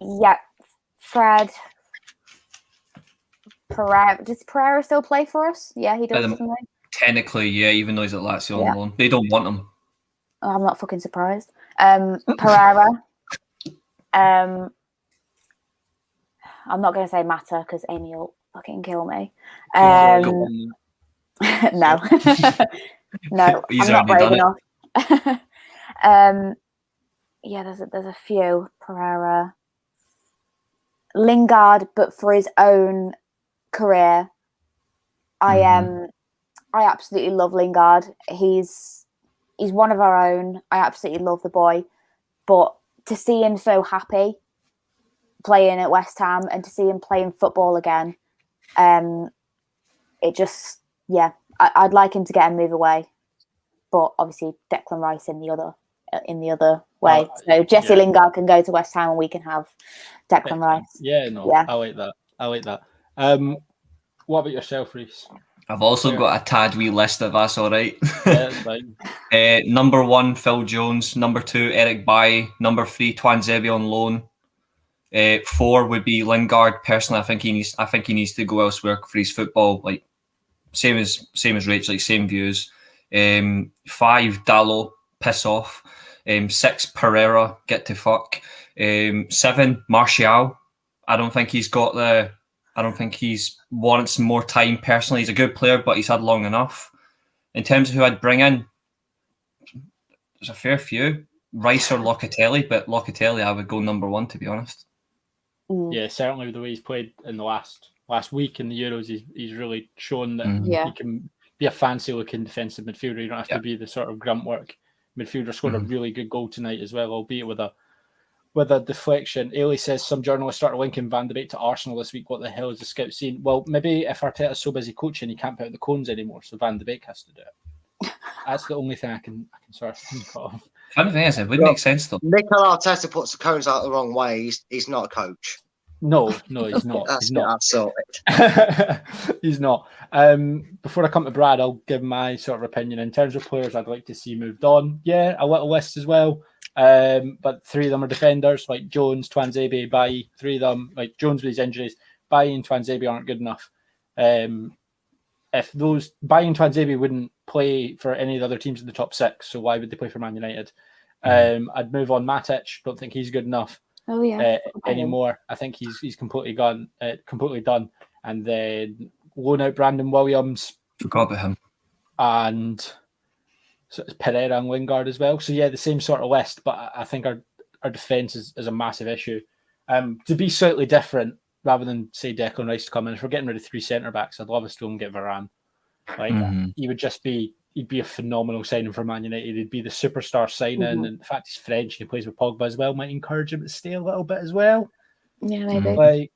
Speaker 2: Yeah, Fred. Pereira. Does Pereira still play for us? Yeah, he does, doesn't he?
Speaker 4: Technically, yeah, even though he's at Lazio on loan. They don't want him.
Speaker 2: Oh, I'm not fucking surprised. Pereira. I'm not going to say Mata because Amy will fucking kill me. No. No, I'm not brave enough. Yeah, there's a few. Pereira. Lingard, but for his own career. I absolutely love Lingard. He's one of our own. I absolutely love the boy. But to see him so happy playing at West Ham and to see him playing football again, it just, I'd like him to get a move away. But obviously Declan Rice in the other way. So Jesse Lingard can go to West Ham and we can have Declan Rice.
Speaker 1: I like that. What about yourself, Reece?
Speaker 4: I've also got a tad wee list if that's all right.
Speaker 1: Yeah, that's fine.
Speaker 4: Number 1, Phil Jones. Number 2, Eric Bailly. Number 3, Twanzebe on loan. 4 would be Lingard. Personally, I think he needs to go elsewhere for his football. Like same as Rach, like same views. 5, Dalot, piss off. 6, Pereira, get to fuck. 7, Martial. I don't think he's wants more time personally. He's a good player, but he's had long enough. In terms of who I'd bring in, there's a fair few. Rice or Locatelli, but Locatelli I would go number 1, to be honest.
Speaker 1: Yeah, certainly with the way he's played in the last week in the Euros, he's really shown that he can be a fancy looking defensive midfielder. You don't have to be the sort of grunt work midfielder. Scored a really good goal tonight as well, albeit with a deflection. Ailey says some journalists started linking Van de Beek to Arsenal this week. What the hell is the scout scene? Well, maybe if Arteta's so busy coaching, he can't put out the cones anymore, so Van de Beek has to do it. That's the only thing I can sort of think of.
Speaker 4: Funny thing is, it wouldn't make sense though.
Speaker 3: Mikel Arteta puts the cones out the wrong way. He's not a coach.
Speaker 1: No, he's not.
Speaker 3: That's sorted.
Speaker 1: He's not. Before I come to Brad, I'll give my sort of opinion in terms of players I'd like to see moved on. Yeah, a little list as well. But 3 of them are defenders, like Jones, Twanzebe, Bailly. 3 of them, like Jones with his injuries, Bailly and Twanzebe aren't good enough. If those Bailly and Twanzebe wouldn't play for any of the other teams in the top 6, so why would they play for Man United? I'd move on Matic. Don't think he's good enough anymore. I think he's completely done. And then loan out Brandon Williams.
Speaker 4: Forgot about him.
Speaker 1: And so it's Pereira and Lingard as well. So yeah, the same sort of list, but I think our defence is a massive issue. To be slightly different, rather than say Declan Rice to come in, if we're getting rid of 3 centre backs, I'd love us to go and get Varane. He'd be a phenomenal signing for Man United. He'd be the superstar signing, and in fact he's French and he plays with Pogba as well. Might encourage him to stay a little bit as well.
Speaker 2: Yeah, maybe.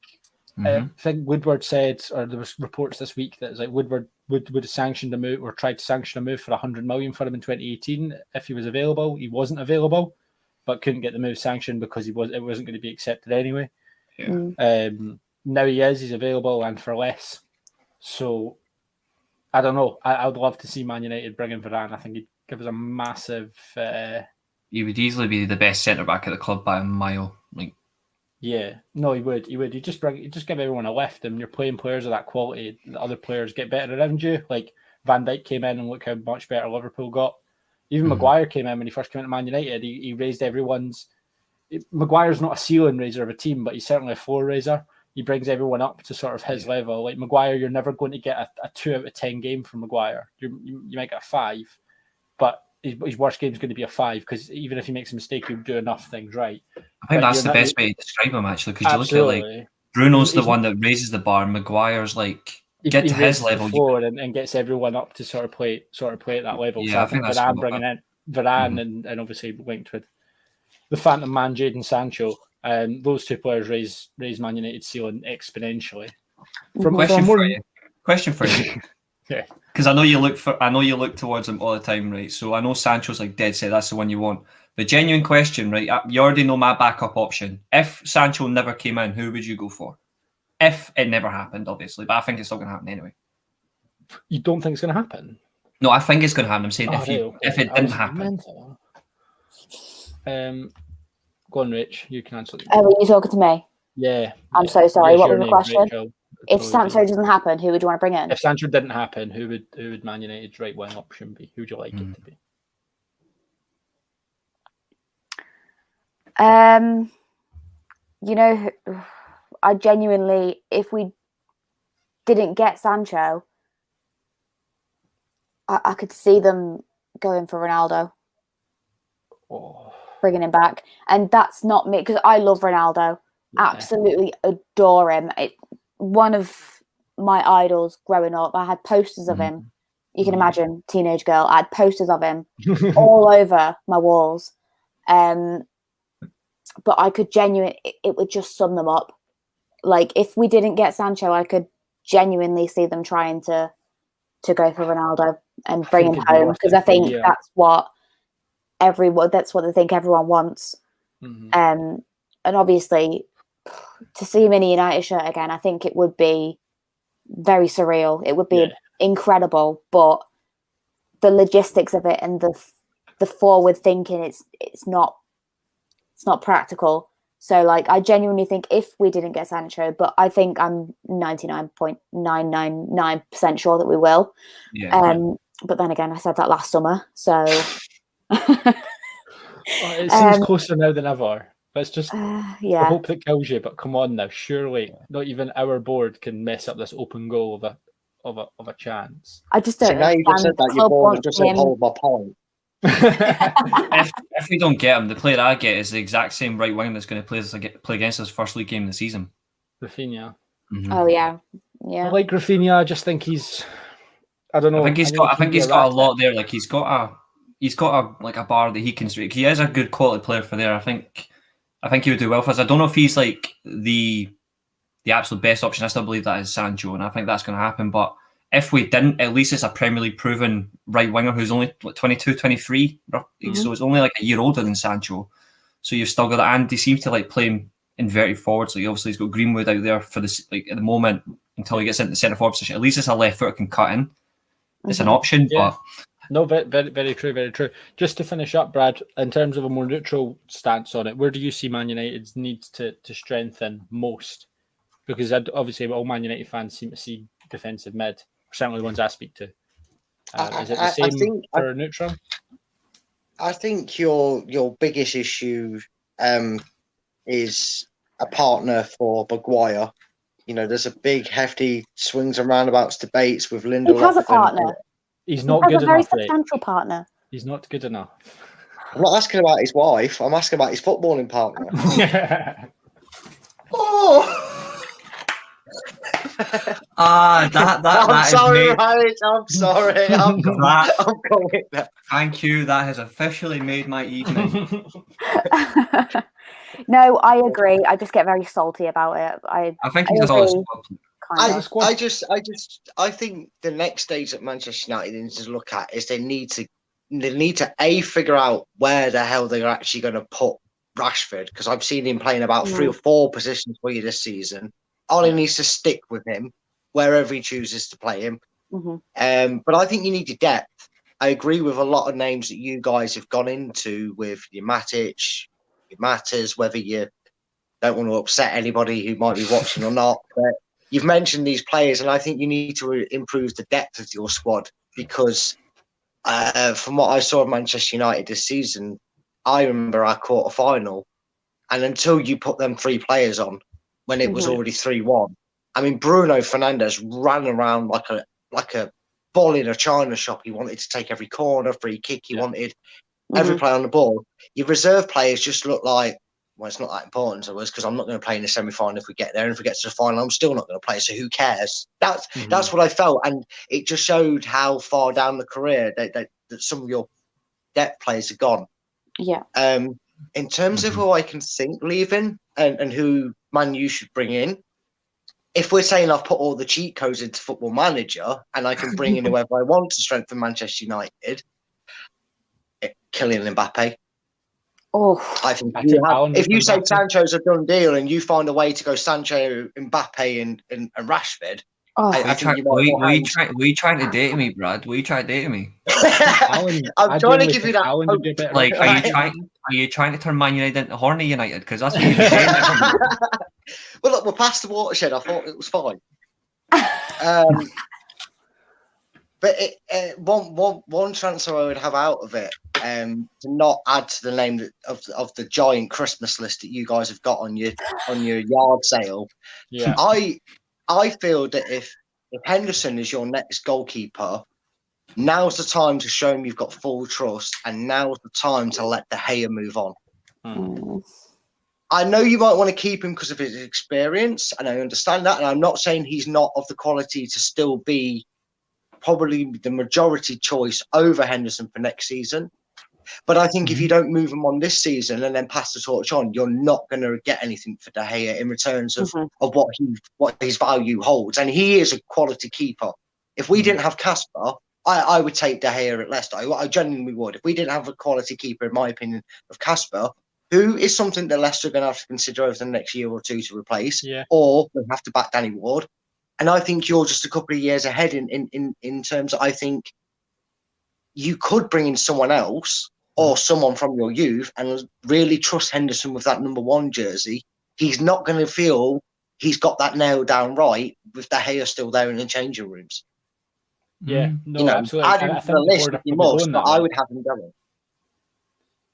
Speaker 1: I think Woodward said, or there was reports this week that it's like Woodward would have sanctioned a move or tried to sanction a move for 100 million for him in 2018 if he was available. He wasn't available, but couldn't get the move sanctioned because it wasn't going to be accepted anyway.
Speaker 4: Yeah.
Speaker 1: Now he's available and for less. So I don't know. I would love to see Man United bring in Varane. I think he'd give us a massive.
Speaker 4: He would easily be the best centre back at the club by a mile.
Speaker 1: Yeah, no, he would. You just give everyone a lift, and you're playing players of that quality. The other players get better around you. Like Van Dijk came in, and look how much better Liverpool got. Even Maguire came in when he first came into Man United. He raised everyone's. Maguire's not a ceiling raiser of a team, but he's certainly a floor raiser. He brings everyone up to sort of his level. Like Maguire, you're never going to get a 2 out of 10 game from Maguire. You might get a 5, but his worst game is going to be a 5 because even if he makes a mistake, he'll do enough things right.
Speaker 4: I think that's the best way to describe him, actually, because you look at Bruno's the one that raises the bar, and Maguire's get to his level
Speaker 1: and gets everyone up to sort of play at that level.
Speaker 4: Yeah,
Speaker 1: so
Speaker 4: I think that's
Speaker 1: Varane bringing in Varane and obviously linked with the Phantom Man, Jadon Sancho. Those 2 players raise Man United's ceiling exponentially.
Speaker 4: Question for you.
Speaker 1: Yeah.
Speaker 4: Because I know you look towards him all the time, right? So I know Sancho's dead set. That's the one you want. The genuine question, right? You already know my backup option. If Sancho never came in, who would you go for? If it never happened, obviously, but I think it's still going to happen anyway.
Speaker 1: You don't think it's going to happen?
Speaker 4: No, I think it's going to happen. I'm saying if it didn't happen.
Speaker 1: Go on, Rach. You can answer.
Speaker 2: Oh, are you talking to me?
Speaker 1: Yeah.
Speaker 2: I'm so sorry. What was the question?
Speaker 1: Rachel,
Speaker 2: if Sancho doesn't happen, who would you want to bring in?
Speaker 1: If Sancho didn't happen, who would Man United's right wing option be? Who would you like it to be?
Speaker 2: I genuinely, if we didn't get Sancho, I could see them going for Ronaldo. Bringing him back. And that's not me, because I love Ronaldo. Yeah. Absolutely adore him. One of my idols growing up. I had posters of him. You can imagine, teenage girl. I had posters of him all over my walls. But I could it would just sum them up. If we didn't get Sancho, I could genuinely see them trying to go for Ronaldo and bring him home, because I think that's what they think everyone wants. And obviously, to see him in a United shirt again, I think it would be very surreal. It would be incredible, but the logistics of it and the forward thinking, it's not practical. So I genuinely think if we didn't get Sancho, but I think I'm 99.999% sure that we will. But then again, I said that last summer, so
Speaker 1: it seems closer now than ever. But it's just the hope that kills you. But come on now, surely not even our board can mess up this open goal of a chance.
Speaker 2: I just don't.
Speaker 3: So now you just said that your board just hold my point.
Speaker 4: if we don't get him, the player I get is the exact same right wing that's going to play against us first league game of the season.
Speaker 1: Rafinha.
Speaker 2: Oh yeah.
Speaker 1: I like Rafinha. I just think he's. I don't know.
Speaker 4: I think he's got a lot there. He's got a bar that he can strike. He is a good quality player for there. I think he would do well for us. I don't know if he's the absolute best option. I still believe that is Sancho, and I think that's going to happen. But if we didn't, at least it's a Premier League proven right winger who's only 22, 23. So it's only a year older than Sancho. So you've still got that, and he seems to playing inverted forwards. Obviously he's got Greenwood out there for this at the moment until he gets into the centre forward position. At least it's a left footer can cut in. It's an option, but.
Speaker 1: No, very, very true, very true. Just to finish up, Brad, in terms of a more neutral stance on it, where do you see Man United's needs to strengthen most? Because obviously all Man United fans seem to see defensive mid, certainly the ones I speak to. Is it the same for a neutral?
Speaker 3: I think your biggest issue is a partner for Maguire. There's a big, hefty swings and roundabouts debates with Lindelof.
Speaker 2: He has a partner.
Speaker 1: He's not good enough.
Speaker 2: A very substantial partner.
Speaker 1: He's not good enough.
Speaker 3: I'm not asking about his wife. I'm asking about his footballing partner.
Speaker 4: I'm
Speaker 3: sorry, Rach. I'm sorry. I'm going there.
Speaker 4: Thank you. That has officially made my evening.
Speaker 2: No, I agree. I just get very salty about it. I
Speaker 4: think he's a
Speaker 3: I think the next stage that Manchester United need to look at is they need to need to figure out where the hell they're actually going to put Rashford, because I've seen him playing about 3 or 4 positions for you this season. Ollie needs to stick with him wherever he chooses to play him. But I think you need your depth. I agree with a lot of names that you guys have gone into with your Matic, your Matters, whether you don't want to upset anybody who might be watching or not. But you've mentioned these players, and I think you need to improve the depth of your squad, because from what I saw of Manchester United this season, I remember our quarter-final, and until you put them 3 players on, when it was already 3-1, I mean, Bruno Fernandes ran around like a ball in a china shop. He wanted to take every corner, free kick. He wanted every play on the ball. Your reserve players just look like, well, it's not that important to us because I'm not going to play in the semi-final if we get there. And if we get to the final, I'm still not going to play. So who cares? That's what I felt. And it just showed how far down the career that some of your depth players have gone.
Speaker 2: Yeah.
Speaker 3: In terms of who I can think leaving and who Man U should bring in, if we're saying I've put all the cheat codes into Football Manager and I can bring in whoever I want to strengthen Manchester United, Kylian Mbappe.
Speaker 2: Oh,
Speaker 3: I think if you say Sancho's a done deal and you find a way to go Sancho, Mbappe, and Rashford, I think
Speaker 4: were you trying to date me, Brad? Were you trying to date me?
Speaker 3: I'm trying to give you that.
Speaker 4: Like, are you trying to turn Man United into Horny United? Because that's what you're doing.
Speaker 3: Well, look, we're past the watershed. I thought it was fine. But one transfer I would have out of it, to not add to the name of the giant Christmas list that you guys have got on your yard sale.
Speaker 1: Yeah.
Speaker 3: I feel that if Henderson is your next goalkeeper, now's the time to show him you've got full trust, and now's the time to let De Gea move on. I know you might want to keep him because of his experience, and I understand that, and I'm not saying he's not of the quality to still be probably the majority choice over Henderson for next season. But I think if you don't move him on this season and then pass the torch on, you're not going to get anything for De Gea in returns of what his value holds. And he is a quality keeper. If we didn't have Kasper, I would take De Gea at Leicester. I genuinely would. If we didn't have a quality keeper, in my opinion, of Kasper, who is something that Leicester are going to have to consider over the next year or 2 to replace, or they'll have to back Danny Ward. And I think you're just a couple of years ahead in terms of, I think you could bring in someone else or someone from your youth and really trust Henderson with that number 1 jersey. He's not going to feel he's got that nailed down right with De Gea still there in the changing rooms.
Speaker 1: Yeah, no, absolutely.
Speaker 3: Add him to the list if he must, but I would have him going.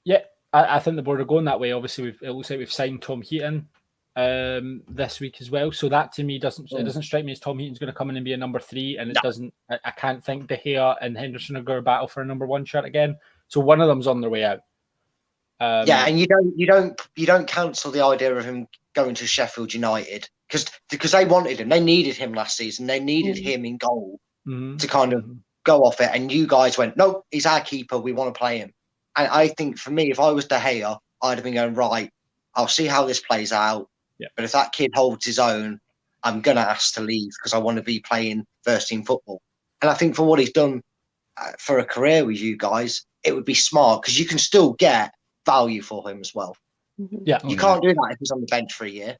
Speaker 1: Yeah, I think the board are going that way. Obviously, it looks like we've signed Tom Heaton this week as well. So that to me doesn't strike me as Tom Heaton's going to come in and be a number 3, and it doesn't. I can't think De Gea and Henderson are going to battle for a number 1 shirt again. So one of them's on their way out.
Speaker 3: And you don't cancel the idea of him going to Sheffield United because they wanted him. They needed him last season. They needed him in goal to kind of go off it. And you guys went, no, he's our keeper. We want to play him. And I think for me, if I was De Gea, I'd have been going, right, I'll see how this plays out. Yeah. But if that kid holds his own, I'm going to ask to leave because I want to be playing first team football. And I think for what he's done for a career with you guys, it would be smart because you can still get value for him as well.
Speaker 1: Yeah,
Speaker 3: you can't do that if he's on the bench for a year.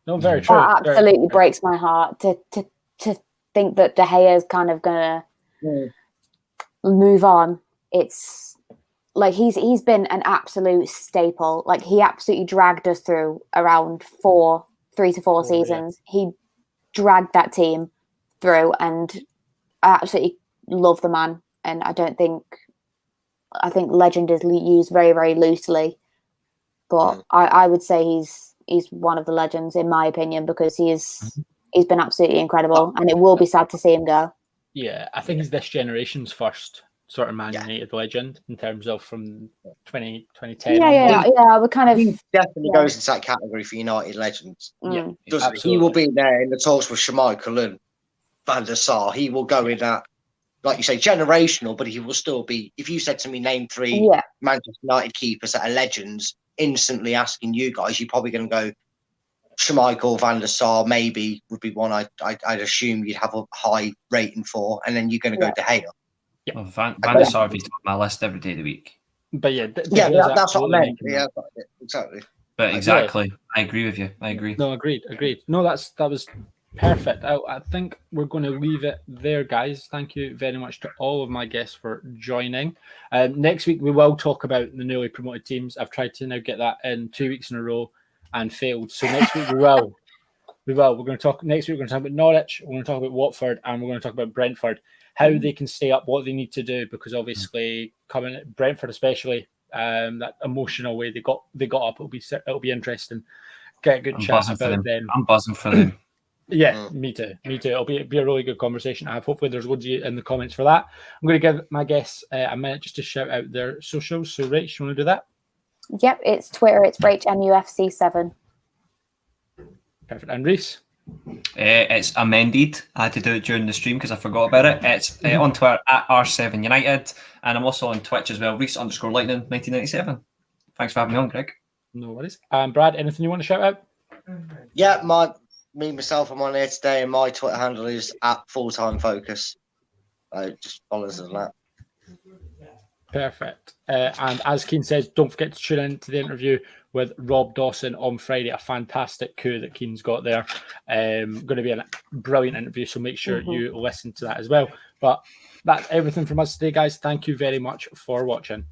Speaker 1: No, very true.
Speaker 2: That absolutely breaks my heart to think that De Gea is kind of going to move on. It's like he's been an absolute staple. Like he absolutely dragged us through around 3 to 4 seasons. Yeah. He dragged that team through, and I absolutely love the man. And I think legend is used very, very loosely, but I would say he's one of the legends in my opinion because he's been absolutely incredible, and it will be sad to see him go.
Speaker 1: Yeah, I think he's this generation's first sort of Man United legend in terms of from 2010.
Speaker 2: Yeah, we kind of.
Speaker 3: He definitely goes into that category for United legends. Yeah, he will be there in the talks with Schmeichel and Van der Sar. He will go in that, like you say, generational, but he will still be. If you said to me, name 3 Manchester United keepers that are legends, instantly asking you guys, you're probably going to go Schmeichel, Van der Sar, maybe would be one I'd assume you'd have a high rating for, and then you're going to go De Gea.
Speaker 1: Yeah.
Speaker 4: Well, Van der Sar be on my list every day of the week.
Speaker 1: But yeah,
Speaker 3: that's what I meant. Yeah, exactly.
Speaker 4: But exactly, I agree with you. I agree.
Speaker 1: No, agreed. No, that was perfect. I think we're going to leave it there, guys. Thank you very much to all of my guests for joining. Next week we will talk about the newly promoted teams. I've tried to now get that in 2 weeks in a row and failed. So next week we will. We're going to talk next week. We're going to talk about Norwich. We're going to talk about Watford, and we're going to talk about Brentford. How they can stay up, what they need to do, because obviously coming Brentford, especially that emotional way they got up, it'll be interesting. Get a good chat about them.
Speaker 4: I'm buzzing for them.
Speaker 1: Yeah, me too. It'll be a really good conversation. Hopefully there's loads of you in the comments for that. I'm going to give my guests a minute just to shout out their socials. So, Rach, you want to do that?
Speaker 2: Yep, it's Twitter. It's Rach MUFC7.
Speaker 1: Perfect. And Reece?
Speaker 4: It's amended. I had to do it during the stream because I forgot about it. It's on Twitter at R7 United, and I'm also on Twitch as well, Reece_Lightning 1997. Thanks for having me on, Greg.
Speaker 1: No worries. Brad, anything you want to shout out?
Speaker 3: Yeah, myself, I'm on here today, and my Twitter handle is at Fulltime Focus. Just follow us on that.
Speaker 1: Perfect. And as Keane says, don't forget to tune in to the interview with Rob Dawson on Friday. A fantastic coup that Keane's got there. Going to be a brilliant interview, so make sure you listen to that as well. But that's everything from us today, guys. Thank you very much for watching.